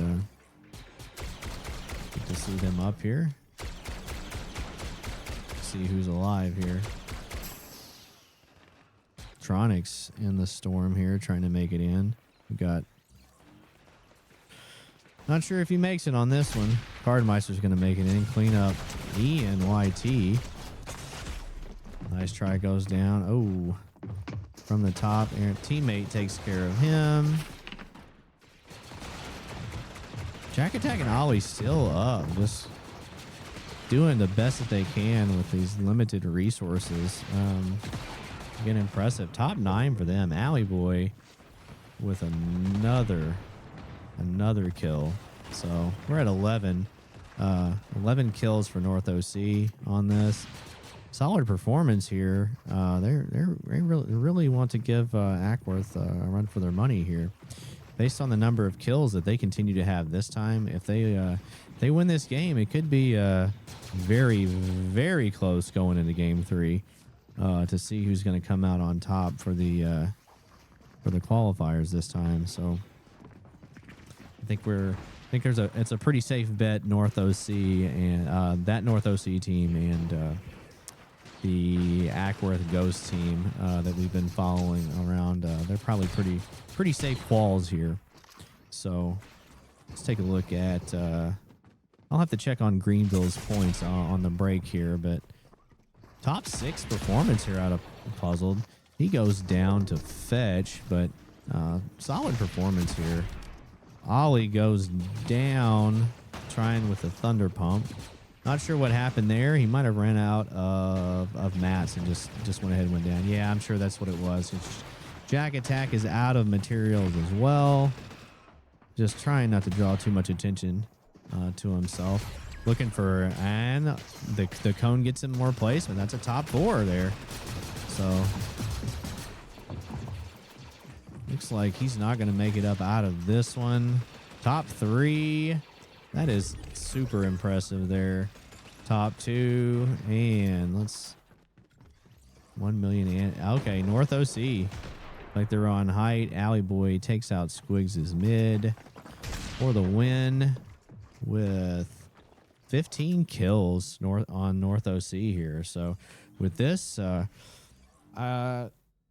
good to see them up here. See who's alive here. Tronics in the storm here, trying to make it in. We got. Not sure if he makes it on this one. Cardmeister's going to make it in. Clean up ENYT. Nice try, goes down. Oh, from the top. Aaron, teammate takes care of him. Jack Attack and Ollie still up. Just doing the best that they can with these limited resources. Again, impressive. Top 9 for them. Alley Boy with another kill. So we're at 11. 11 kills for North OC on this. Solid performance here. They really want to give Ackworth a run for their money here, based on the number of kills that they continue to have this time. If they win this game, it could be very, very close going into Game 3 to see who's going to come out on top for the qualifiers this time. So I think it's a pretty safe bet. North OC and that North OC team and the Ackworth Ghost team that we've been following around. They're probably pretty safe quals here. So let's take a look at. I'll have to check on Greenville's points on the break here, but top 6 performance here out of Puzzled. He goes down to fetch, but solid performance here. Ollie goes down, trying with the Thunder Pump. Not sure what happened there. He might have ran out of mats and just went ahead and went down. Yeah, I'm sure that's what it was. Jack Attack is out of materials as well. Just trying not to draw too much attention to himself. Looking for, and the cone gets him more placement. That's a top 4 there. So looks like he's not going to make it up out of this one. Top 3. That is super impressive there. Top 2. And let's 1 million. And okay, North OC. Like they're on height. Alley Boy takes out Squigs' mid for the win with 15 kills on North OC here. So with this,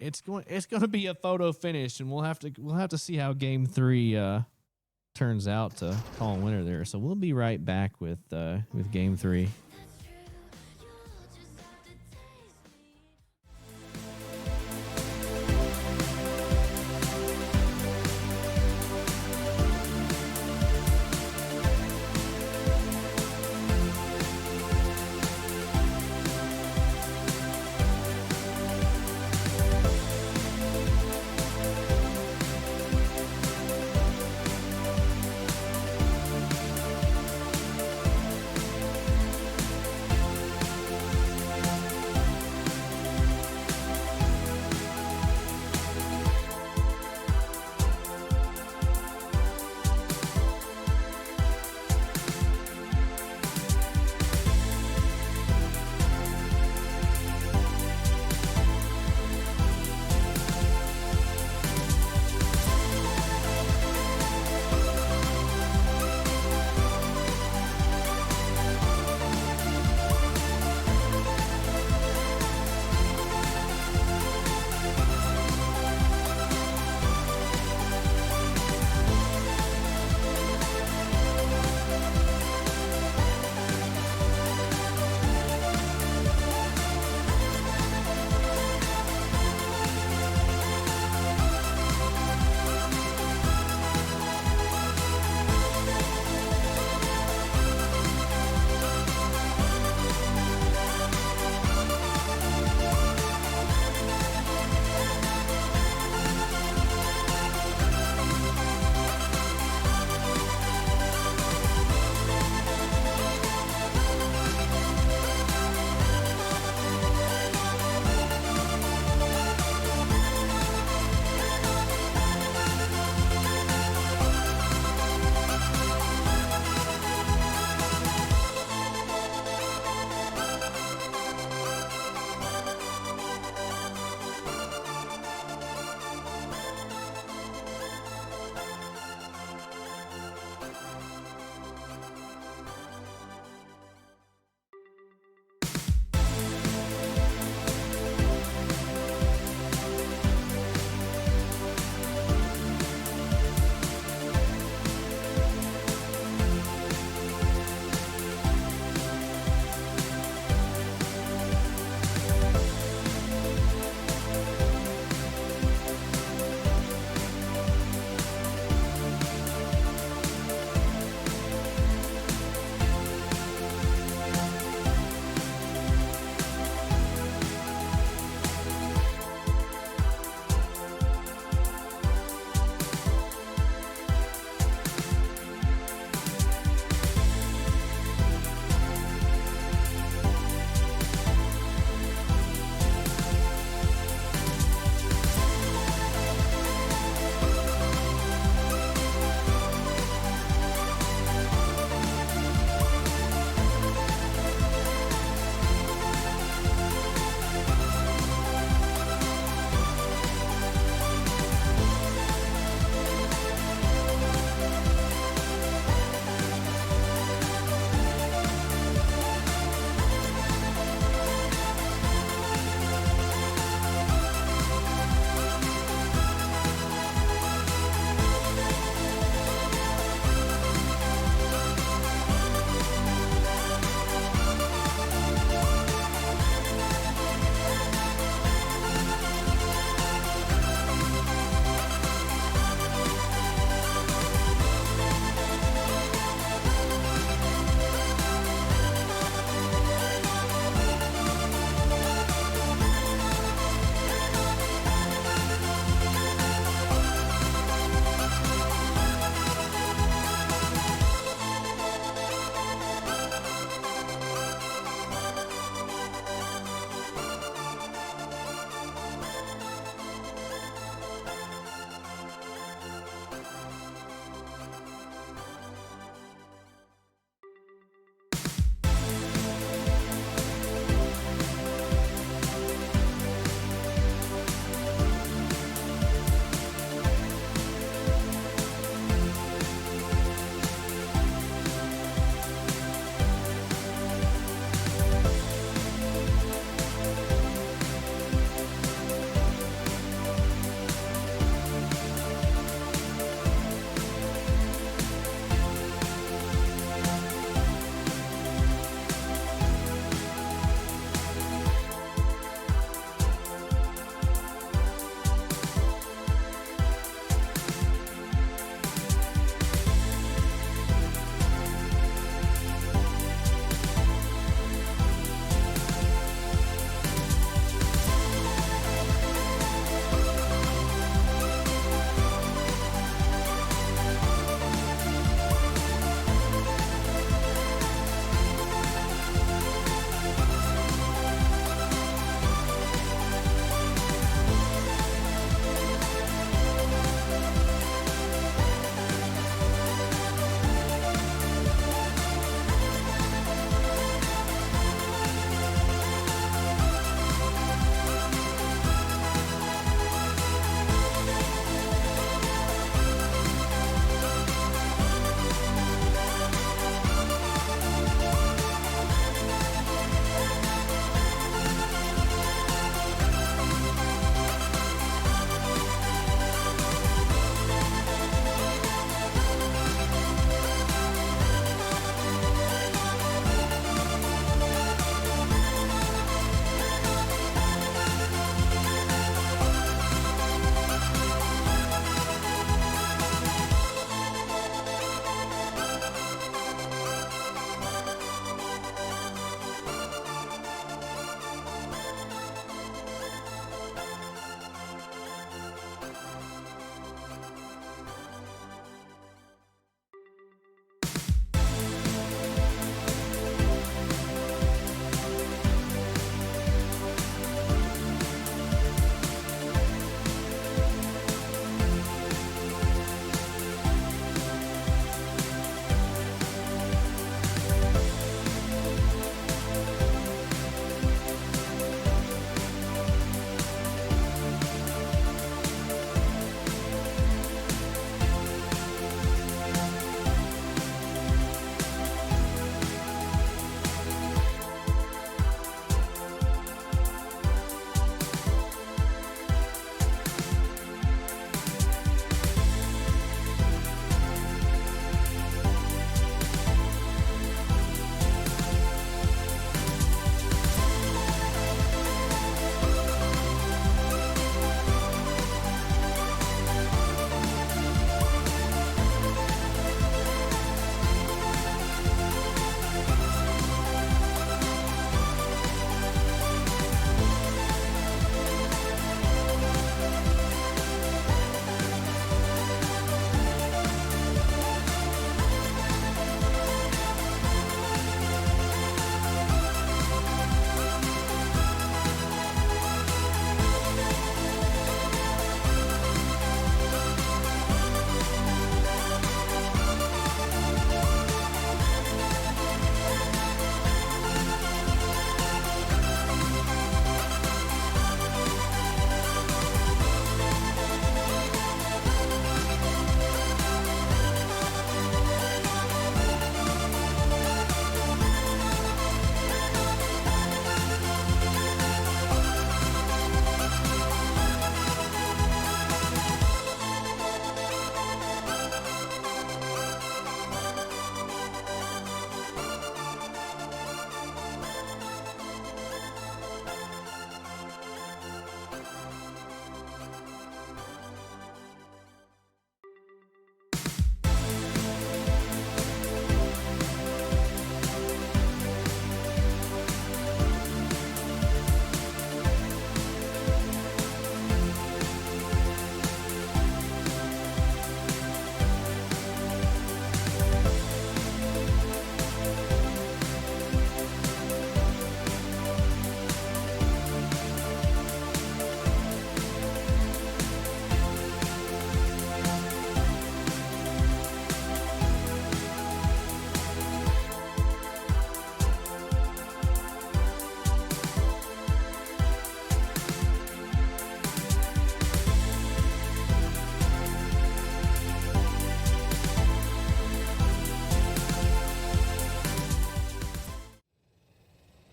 it's going to be a photo finish, and we'll have to see how Game 3 turns out to call a winner there. So we'll be right back with Game 3.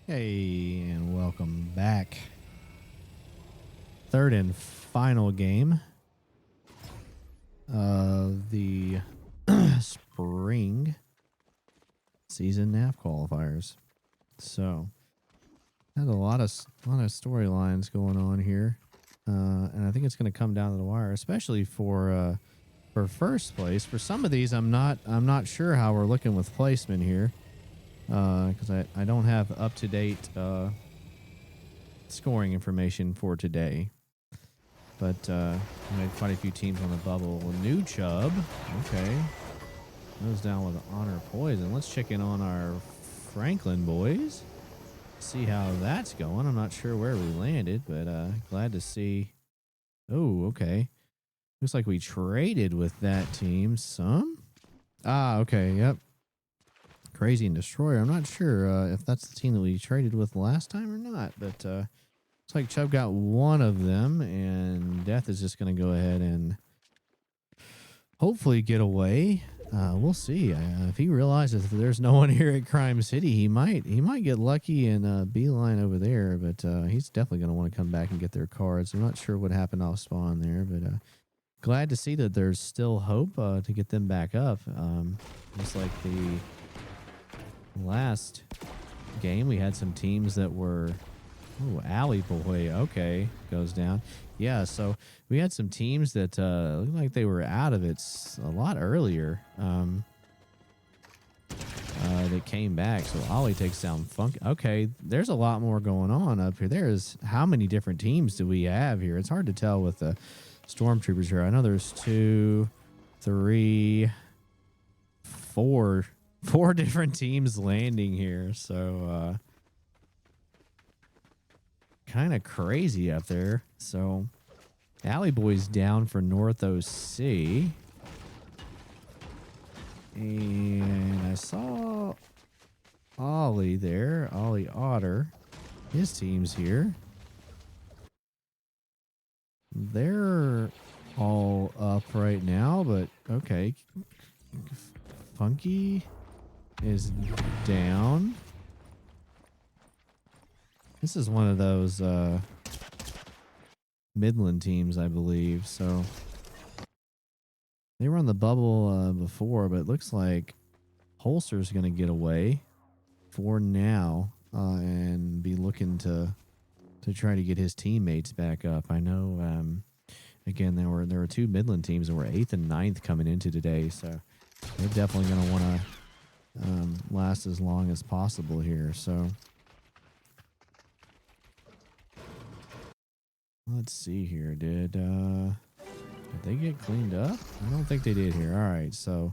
Hey, and welcome back. Third and final game of the spring season NAF qualifiers. So, had a lot of storylines going on here, and I think it's going to come down to the wire, especially for first place. For some of these, I'm not sure how we're looking with placement here, because I don't have up to date scoring information for today. But we had quite a few teams on the bubble. New Chubb, okay, goes down with honor poison. Let's check in on our Franklin boys. See how that's going. I'm not sure where we landed, but glad to see. Oh, okay. Looks like we traded with that team some. Okay, yep. Crazy and Destroyer. I'm not sure if that's the team that we traded with last time or not, but looks like Chubb got one of them, and Death is just going to go ahead and hopefully get away. We'll see. If he realizes that there's no one here at Crime City, he might get lucky and beeline over there. But he's definitely going to want to come back and get their cards. I'm not sure what happened off spawn there, but glad to see that there's still hope to get them back up. Just like the last game, we had some teams that were. Oh, Alley Boy. Okay, goes down. Yeah, so we had some teams that looked like they were out of it a lot earlier. That came back. So Ollie takes down Funk. Okay, there's a lot more going on up here. There's how many different teams do we have here? It's hard to tell with the Stormtroopers here. I know there's 2, 3, 4 different teams landing here. So kind of crazy up there. So Alley Boy's down for North OC. And I saw Ollie there, Ollie Otter. His team's here. They're all up right now, but okay. Funky is down. This is one of those Midland teams, I believe. So they were on the bubble before, but it looks like Holster's going to get away for now and be looking to try to get his teammates back up. I know, again, there were 2 Midland teams that were 8th and 9th coming into today, so they're definitely going to want to last as long as possible here. So let's see here. Did they get cleaned up? I don't think they did here. All right, so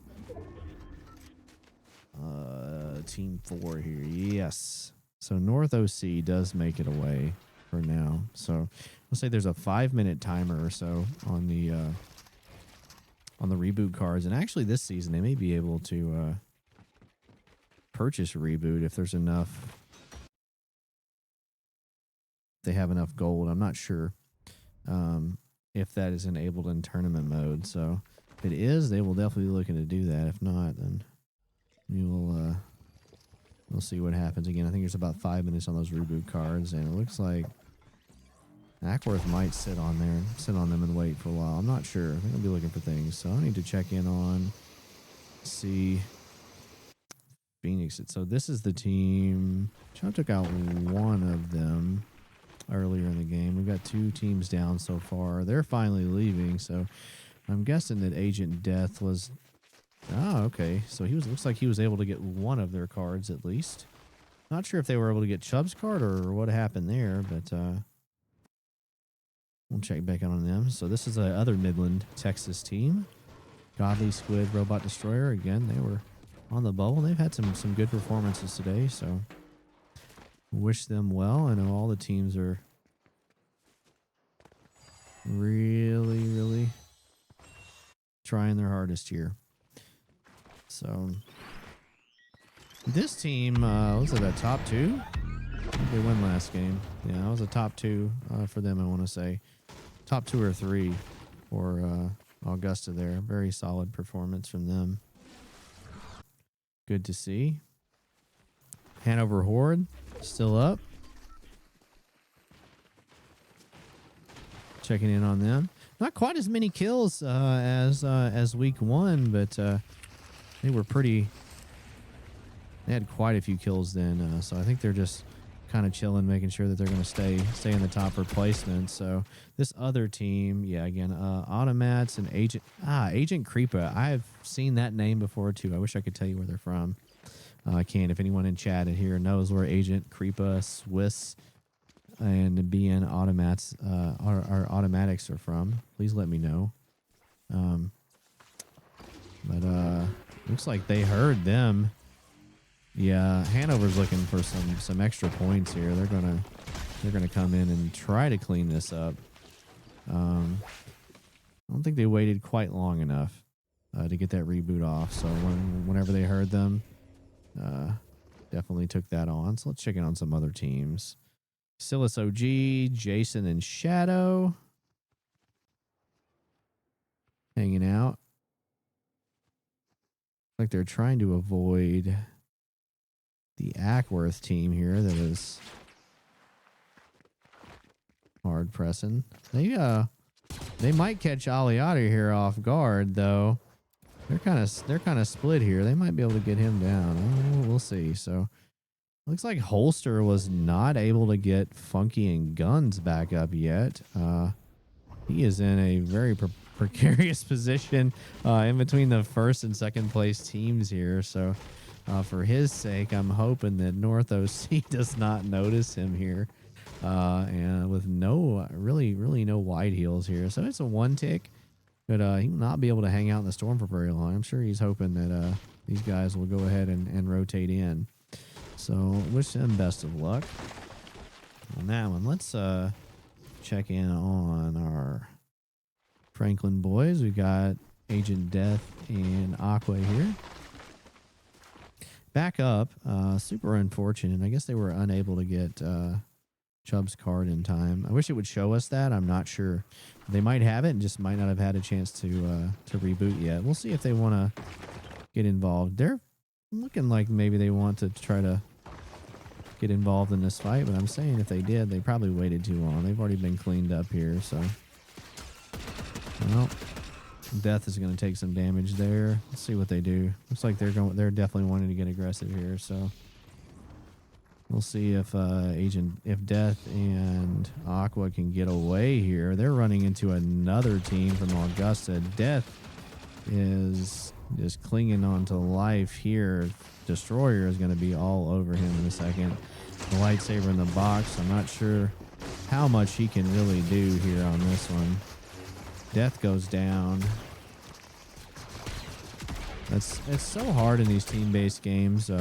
team 4 here. Yes. So North OC does make it away for now. So let's say there's a 5-minute timer or so on the reboot cards, and actually this season they may be able to purchase a reboot if there's enough. They have enough gold. I'm not sure if that is enabled in tournament mode. So if it is, they will definitely be looking to do that. If not, then we will we'll see what happens. Again, I think there's about 5 minutes on those reboot cards, and it looks like Ackworth might sit on them and wait for a while. I'm not sure. I think I'll be looking for things. So I need to check in on see Phoenix. So this is the team. John took out one of them earlier in the game. We've got 2 teams down so far. They're finally leaving, so I'm guessing that Agent Death was. Oh, okay. So looks like he was able to get one of their cards at least. Not sure if they were able to get Chubb's card or what happened there, but we'll check back on them. So this is the other Midland, Texas team. Godly Squid, Robot Destroyer. Again, they were on the bubble. They've had some good performances today, so wish them well. I know all the teams are really trying their hardest here. So this team was it a top 2? I think they won last game. Yeah, it was a top 2 for them. I want to say top 2 or 3 for Augusta there. Very solid performance from them. Good to see. Hanover Horde still up. Checking in on them. Not quite as many kills as week 1, but they were pretty. They had quite a few kills then, so I think they're just kind of chilling, making sure that they're going to stay in the top replacement. So this other team, yeah, again, Automats and Agent Creepa. I've seen that name before too. I wish I could tell you where they're from. I can't. If anyone in chat in here knows where Agent Creepa, Swiss, and BN Automats our automatics are from, please let me know. But looks like they heard them. Yeah, Hanover's looking for some extra points here. They're gonna come in and try to clean this up. I don't think they waited quite long enough to get that reboot off. So whenever they heard them, definitely took that on. So let's check in on some other teams. Silas OG, Jason and Shadow hanging out. Like they're trying to avoid the Ackworth team here that is hard pressing. They might catch Aliati here off guard though. They're kind of split here. They might be able to get him down. We'll see. So looks like Holster was not able to get Funky and Guns back up yet. He is in a very precarious position in between the first and second place teams here. So for his sake, I'm hoping that North OC does not notice him here. And with really no wide heels here. So it's a 1 tick. But he will not be able to hang out in the storm for very long. I'm sure he's hoping that these guys will go ahead and rotate in. So wish them best of luck on that one. Let's check in on our Franklin boys. We got Agent Death and Aqua here. Back up. Super unfortunate. I guess they were unable to get Chubb's card in time. I wish it would show us that. I'm not sure. They might have it and just might not have had a chance to reboot yet. We'll see if they want to get involved. They're looking like maybe they want to try to get involved in this fight, but I'm saying if they did, they probably waited too long. They've already been cleaned up here, so. Well, Death is going to take some damage there. Let's see what they do. Looks like they're definitely wanting to get aggressive here, so. We'll see if Death and Aqua can get away here. They're running into another team from Augusta. Death is just clinging on to life here. Destroyer is going to be all over him in a second. The lightsaber in the box. I'm not sure how much he can really do here on this one. Death goes down. It's so hard in these team-based games.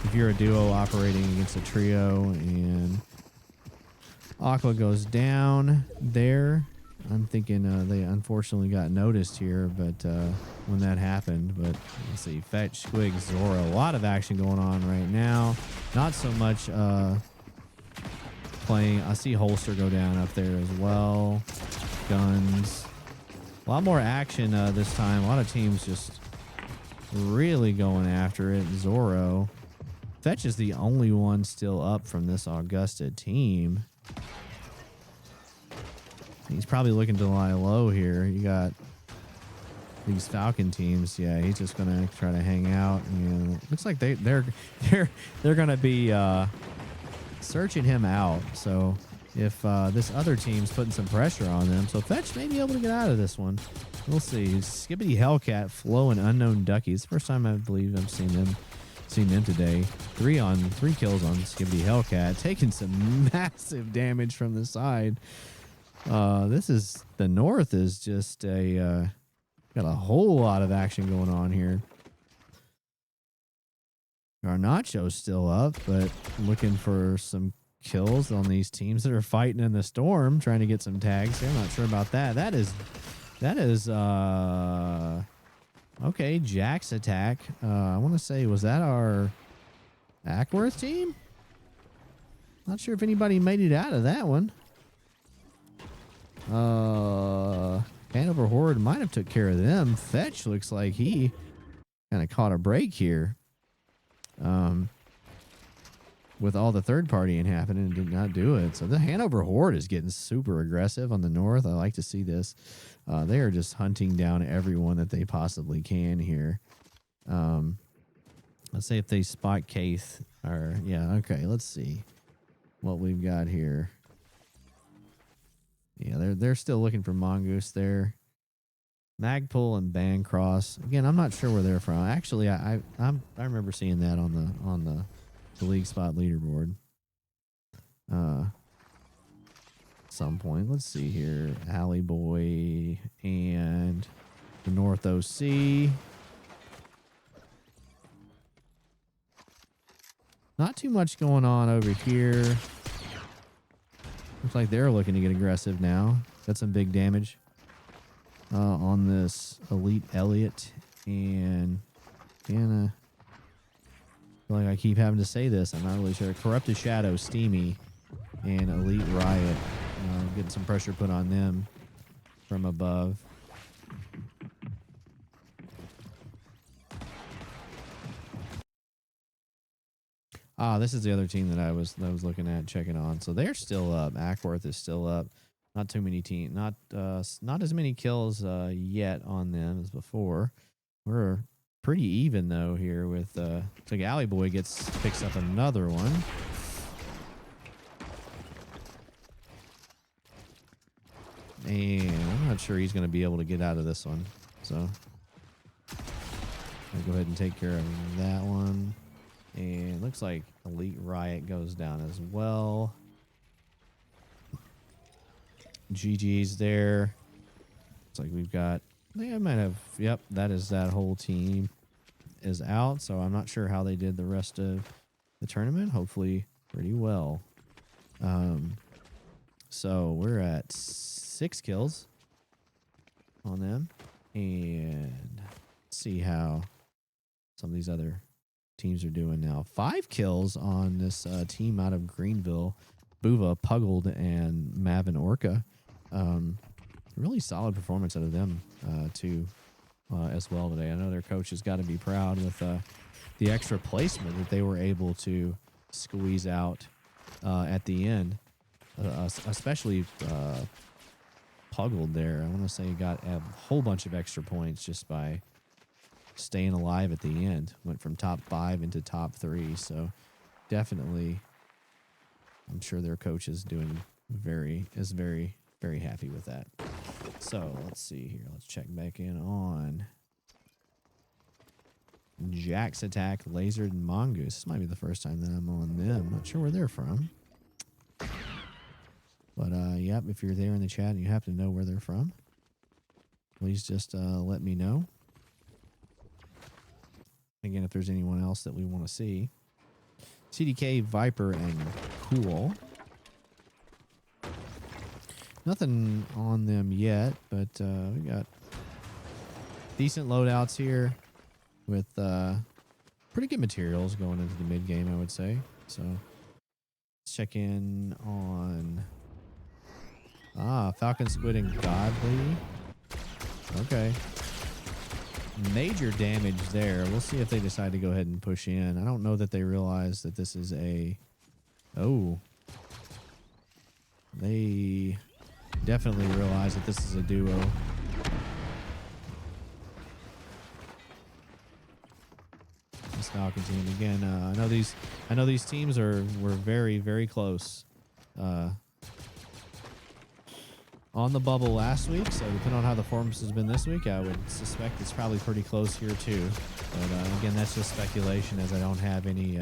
If you're a duo operating against a trio and Aqua goes down there, I'm thinking they unfortunately got noticed here, but when that happened. But let's see, Fetch, Squig, Zora, a lot of action going on right now. Not so much playing. I see Holster go down up there as well. Guns. A lot more action this time. A lot of teams just really going after it. Zorro. Fetch is the only one still up from this Augusta team. He's probably looking to lie low here. You got these Falcon teams. Yeah, he's just gonna try to hang out. And looks like they're gonna be searching him out. So if this other team's putting some pressure on them, so Fetch may be able to get out of this one. We'll see. Skibbity Hellcat, Flo, and Unknown Duckies. First time I believe I've seen them today. 3 kills on Skibbity Hellcat, taking some massive damage from the side. The North is just got a whole lot of action going on here. Garnacho's still up, but looking for some kills on these teams that are fighting in the storm, trying to get some tags. I'm not sure about that. That is okay, Jack's attack. I want to say, was that our Ackworth team? Not sure if anybody made it out of that one. Hanover Horde might have took care of them. Fetch looks like he kind of caught a break here. with all the third partying happening, did not do it. So the Hanover Horde is getting super aggressive on the north. I like to see this. They are just hunting down everyone that they possibly can here. Let's see if they spot Kaith. Or yeah, okay. Let's see what we've got here. Yeah, they're still looking for Mongoose there. Magpul and Bancross. Again, I'm not sure where they're from. Actually, I remember seeing that on the league spot leaderboard. Some point. Let's see here. Alley Boy and the North OC. Not too much going on over here. Looks like they're looking to get aggressive now. Got some big damage on this Elite Elliot. And again, I feel like I keep having to say this. I'm not really sure. Corrupted Shadow, Steamy, and Elite Riot. Getting some pressure put on them from above. This is the other team that I was looking at checking on. So they're still up. Ackworth is still up. Not too many not as many kills yet on them as before. We're pretty even though here with looks like Alley Boy picks up another one. And I'm not sure he's going to be able to get out of this one. So I'll go ahead and take care of that one. And looks like Elite Riot goes down as well. GG's there. Looks like we've got, they might have, yep, that whole team is out. So I'm not sure how they did the rest of the tournament. Hopefully pretty well. So we're at 6 kills on them. And let's see how some of these other teams are doing now. 5 kills on this team out of Greenville. Buva, Puggled, and Mavin Orca. Really solid performance out of them too as well today. I know their coach has got to be proud with the extra placement that they were able to squeeze out at the end. Especially Puggled there. I want to say he got a whole bunch of extra points just by staying alive at the end. Went from top 5 into top 3. So definitely, I'm sure their coach is very happy with that. So let's see here. Let's check back in on Jack's Attack, Lasered, and Mongoose. This might be the first time that I'm on them. Not sure where they're from. But, yep, if you're there in the chat and you happen to know where they're from, please just let me know. Again, if there's anyone else that we want to see. CDK, Viper, and Cool. Nothing on them yet, but we got decent loadouts here with pretty good materials going into the mid game, I would say. So let's check in on Falcon Squid and Godly. Okay. Major damage there. We'll see if they decide to go ahead and push in. I don't know that they realize that this is a... Oh. They definitely realize that this is a duo. This Falcon team again. I know these teams were very close on the bubble last week. So depending on how the performance has been this week, I would suspect it's probably pretty close here too. But again, that's just speculation as I don't have any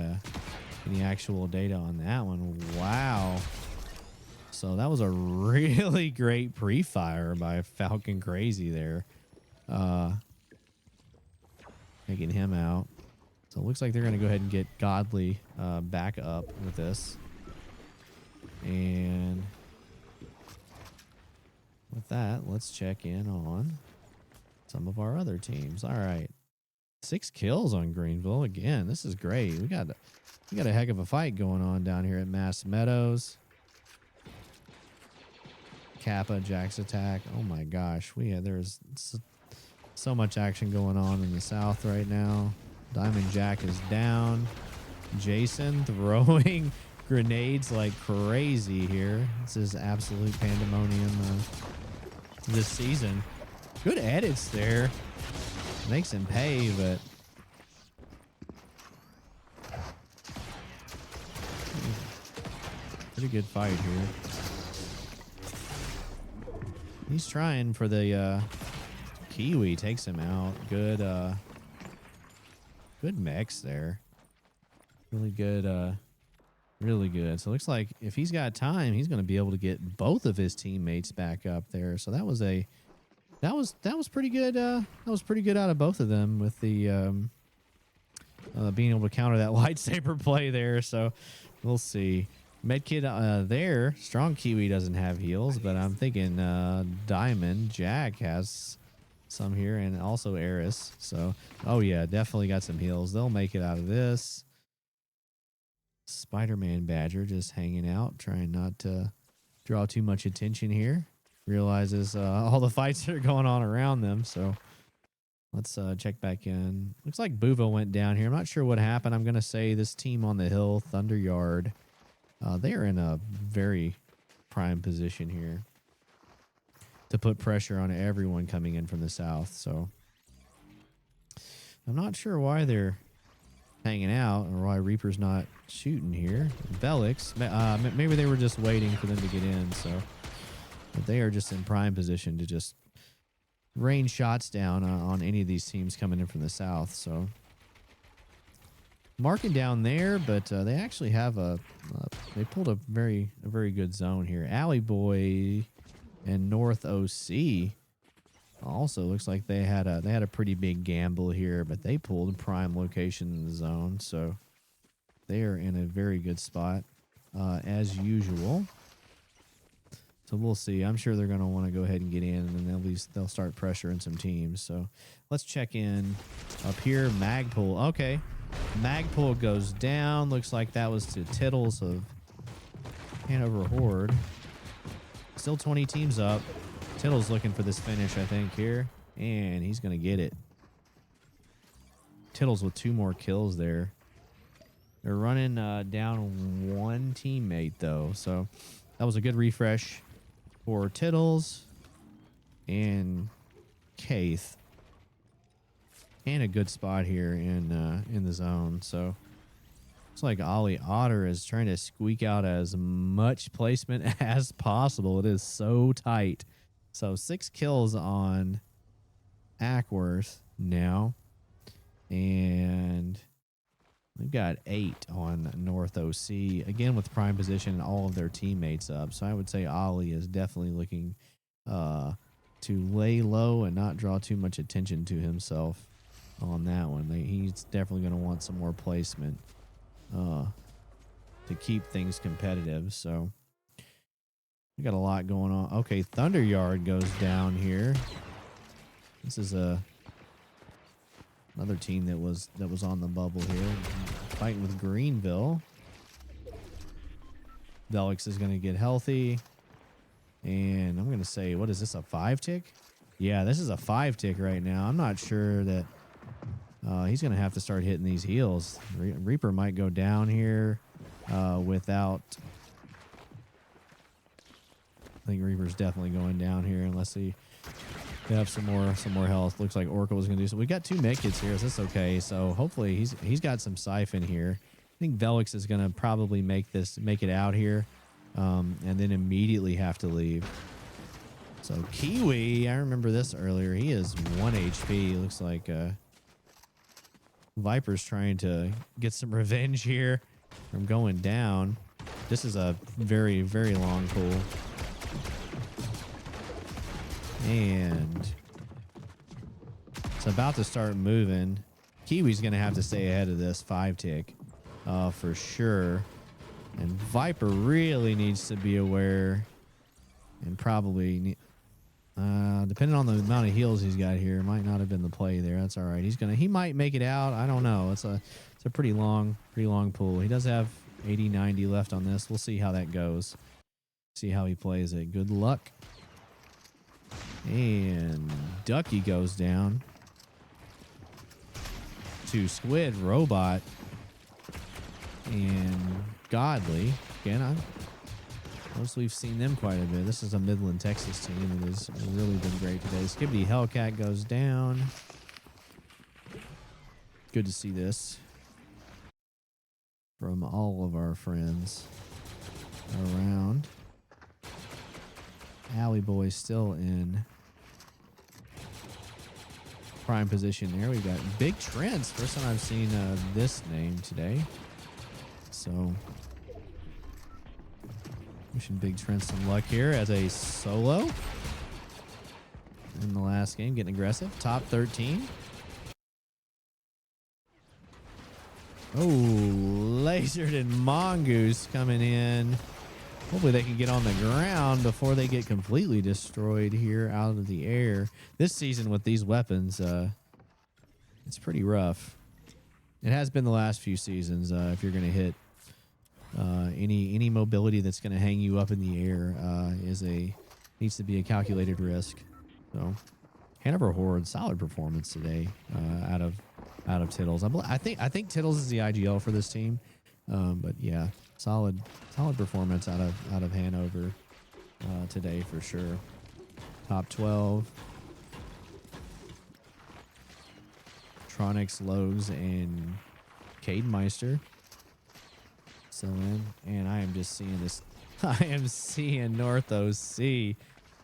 actual data on that one. Wow. So that was a really great pre-fire by Falcon Crazy there. Taking him out. So it looks like they're going to go ahead and get Godly back up with this. And with that, let's check in on some of our other teams. All right. 6 kills on Greenville. Again, this is great. We got a heck of a fight going on down here at Mass Meadows. Kappa, Jack's Attack. Oh my gosh. There's so much action going on in the south right now. Diamond Jack is down. Jason throwing grenades like crazy here. This is absolute pandemonium this season. Good edits there. Makes him pay, but pretty good fight here. He's trying for the Kiwi, takes him out. Good good mechs there. Really good, really good. So it looks like if he's got time, he's going to be able to get both of his teammates back up there. So that was pretty good. That was pretty good out of both of them with the being able to counter that lightsaber play there. So we'll see. Medkit there. Strong Kiwi doesn't have heals, but I'm thinking Diamond Jack has some here, and also Eris. So, oh yeah, definitely got some heals. They'll make it out of this. Spider-Man Badger just hanging out, trying not to draw too much attention here. Realizes all the fights that are going on around them. So let's check back in. Looks like Buvo went down here. I'm not sure what happened. I'm going to say this team on the hill, Thunder Yard, they are in a very prime position here to put pressure on everyone coming in from the south. So I'm not sure why they're hanging out or why Reaper's not shooting here. Velix, maybe they were just waiting for them to get in. So but they are just in prime position to just rain shots down on any of these teams coming in from the south. So marking down there, but they actually have they pulled a very good zone here. Alley Boy and North OC also looks like they had a pretty big gamble here, but they pulled a prime location in the zone, so they are in a very good spot as usual. So we'll see. I'm sure they're going to want to go ahead and get in, and then they'll start pressuring some teams. So let's check in up here. Magpul. Okay. Magpul goes down. Looks like that was to Tittles of Hanover Horde. Still 20 teams up. Tittle's looking for this finish, I think, here. And he's going to get it. Tittles with 2 more kills there. They're running down 1 teammate, though. So that was a good refresh for Tittles and Kaith. And a good spot here in the zone. So looks like Ollie Otter is trying to squeak out as much placement as possible. It is so tight. So 6 kills on Ackworth now. And we've got 8 on North OC. Again, with prime position and all of their teammates up. So I would say Ollie is definitely looking to lay low and not draw too much attention to himself on that one. He's definitely going to want some more placement to keep things competitive. So we got a lot going on. Okay, Thunder Yard goes down here. This is another team that was on the bubble here, fighting with Greenville. Velix is going to get healthy, and I'm going to say, what is this, a 5-tick? Yeah, this is a 5-tick right now. I'm not sure that he's going to have to start hitting these heals. Reaper might go down here without... I think Reaper's definitely going down here unless they have some more health. Looks like Orca was going to do so. We got 2 medkits here, so that's okay. So hopefully he's got some siphon here. I think Velix is going to probably make it out here, and then immediately have to leave. So Kiwi, I remember this earlier. He is 1 HP. Looks like Viper's trying to get some revenge here from going down. This is a very long pool. And it's about to start moving. Kiwi's going to have to stay ahead of this 5-tick for sure. And Viper really needs to be aware and probably, depending on the amount of heals he's got here, might not have been the play there. That's all right. He might make it out. I don't know. It's a pretty long pool. He does have 80, 90 left on this. We'll see how that goes. See how he plays it. Good luck. And Ducky goes down to Squid Robot. and Godly. Again, most we've seen them quite a bit. This is a Midland, Texas team that has really been great today. Skibbity Hellcat goes down. Good to see this from all of our friends around. Alley Boy still in prime position there. We've got Big Trents. First time I've seen this name today. So wishing Big Trent some luck here as a solo in the last game, getting aggressive. Top 13. Oh, Lasered and Mongoose coming in. Hopefully they can get on the ground before they get completely destroyed here out of the air. This season with these weapons, it's pretty rough. It has been the last few seasons. If you're going to hit any mobility that's going to hang you up in the air, needs to be a calculated risk. So Hanover Horde, solid performance today out of Tittles. I think Tittles is the IGL for this team, but yeah, solid performance out of Hanover today for sure. Top 12. Tronics, Lowe's, and Cademeister. So and I am just seeing this. I am seeing North OC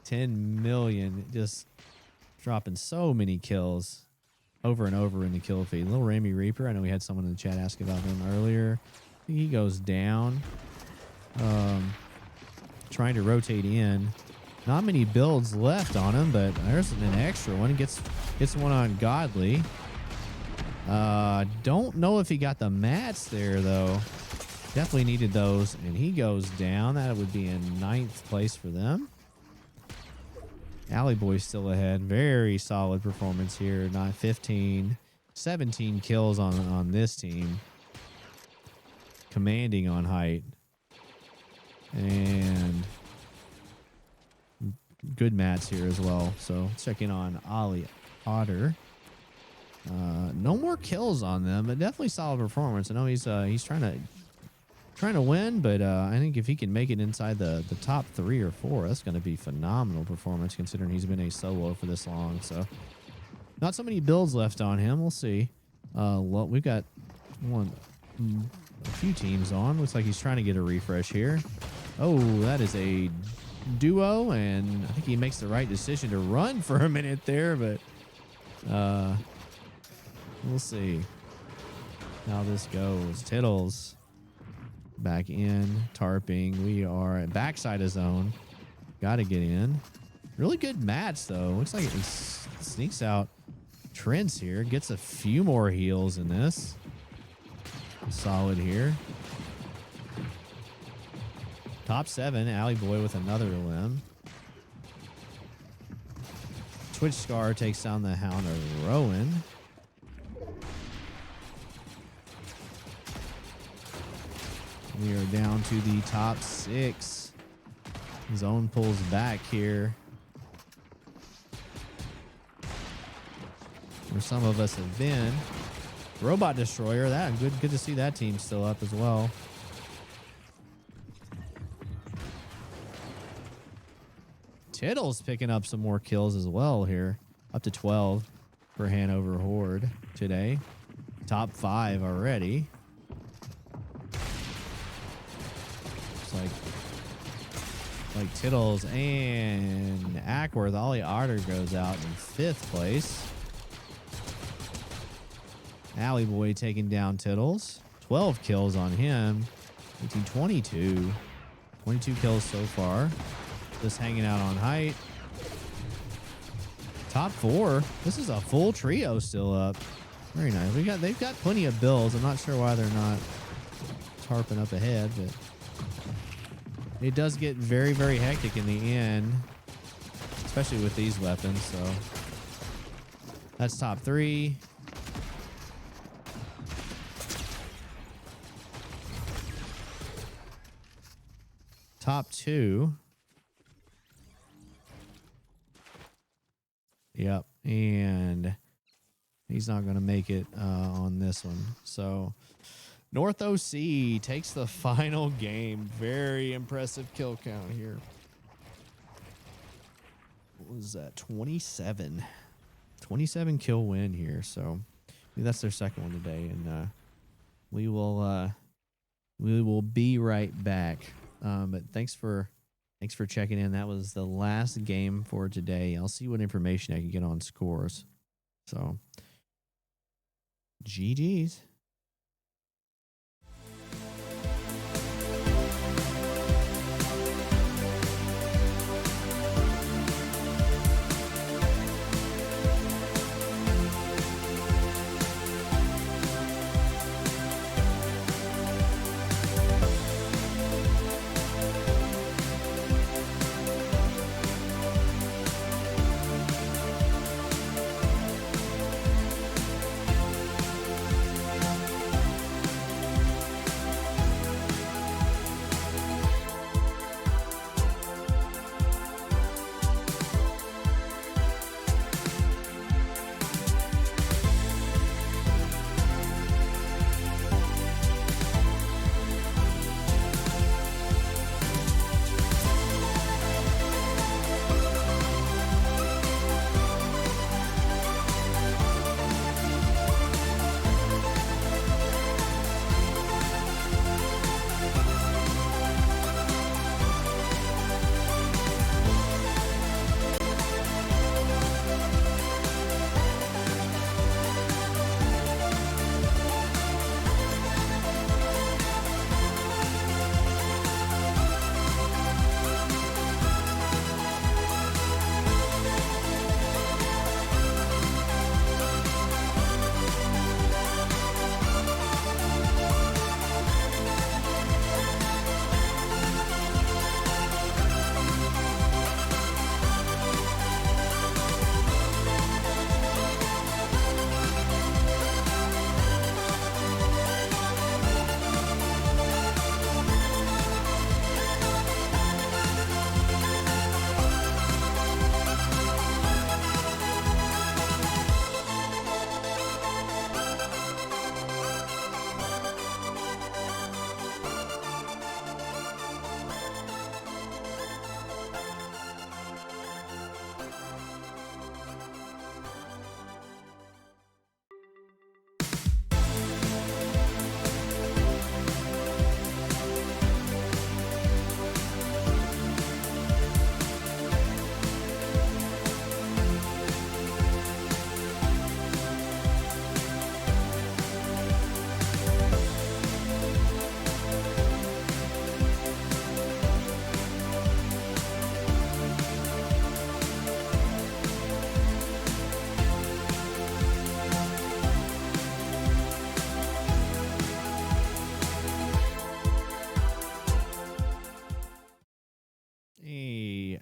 10 million just dropping so many kills over and over in the kill feed. Little Ramy Reaper. I know we had someone in the chat ask about him earlier. I think he goes down. Trying to rotate in. Not many builds left on him, but there's an extra one. Gets one on Godly. Don't know if he got the mats there though. Definitely needed those, and he goes down. That would be in 9th place for them. Alley Boy still ahead. Very solid performance here. 15, 17 kills on this team. Commanding on height. And good mats here as well. So checking on Ollie Otter. No more kills on them, but definitely solid performance. I know he's trying to win, but I think if he can make it inside the top 3 or 4, that's going to be phenomenal performance considering he's been a solo for this long. So not so many builds left on him. We'll see. Well, we've got a few teams on. Looks like he's trying to get a refresh here. Oh, that is a duo, and I think he makes the right decision to run for a minute there, but we'll see how this goes. Tittles back in, tarping. We are at backside of zone. Got to get in. Really good match, though. Looks like it sneaks out Trents here. Gets a few more heals in this. Solid here. Top 7, Alley Boy with another limb. Twitch Scar takes down the Hound of Rowan. We are down to the top 6. Zone pulls back here. Where some of us have been. Robot Destroyer, that good to see that team still up as well. Tittles picking up some more kills as well here. Up to 12 for Hanover Horde today. Top 5 already. Looks like Tittles and Ackworth. Ollie Otter goes out in 5th place. Alley Boy taking down Tittles. 12 kills on him. 22. 22 kills so far. Just hanging out on height. Top 4. This is a full trio still up. Very nice. They've got plenty of builds. I'm not sure why they're not tarping up ahead, but it does get very, very hectic in the end, especially with these weapons. So that's top 3. Top 2. Yep. And he's not going to make it on this one. So North OC takes the final game. Very impressive kill count here. What was that? 27. 27 kill win here. So that's their second one today. And we will be right back. But thanks for checking in. That was the last game for today. I'll see what information I can get on scores. So GG's.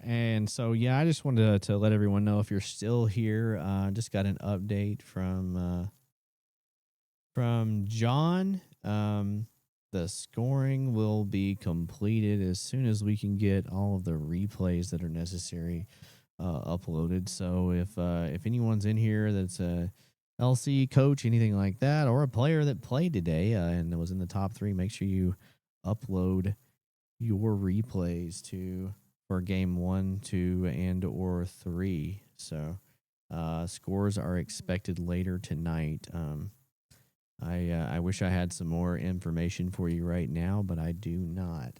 And so, yeah, I just wanted to let everyone know if you're still here. Just got an update from John. The scoring will be completed as soon as we can get all of the replays that are necessary uploaded. So if anyone's in here that's a LC coach, anything like that, or a player that played today and was in the top 3, make sure you upload your replays for game 1, 2, and or 3. So scores are expected later tonight. I wish I had some more information for you right now, but I do not.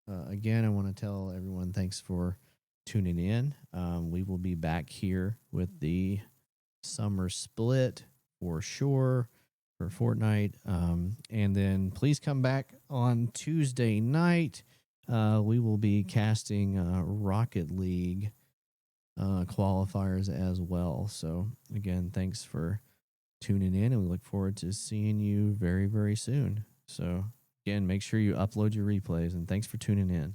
Again, I want to tell everyone thanks for tuning in. We will be back here with the summer split for sure for Fortnite. And then please come back on Tuesday night. We will be casting Rocket League qualifiers as well. So again, thanks for tuning in, and we look forward to seeing you very, very soon. So again, make sure you upload your replays, and thanks for tuning in.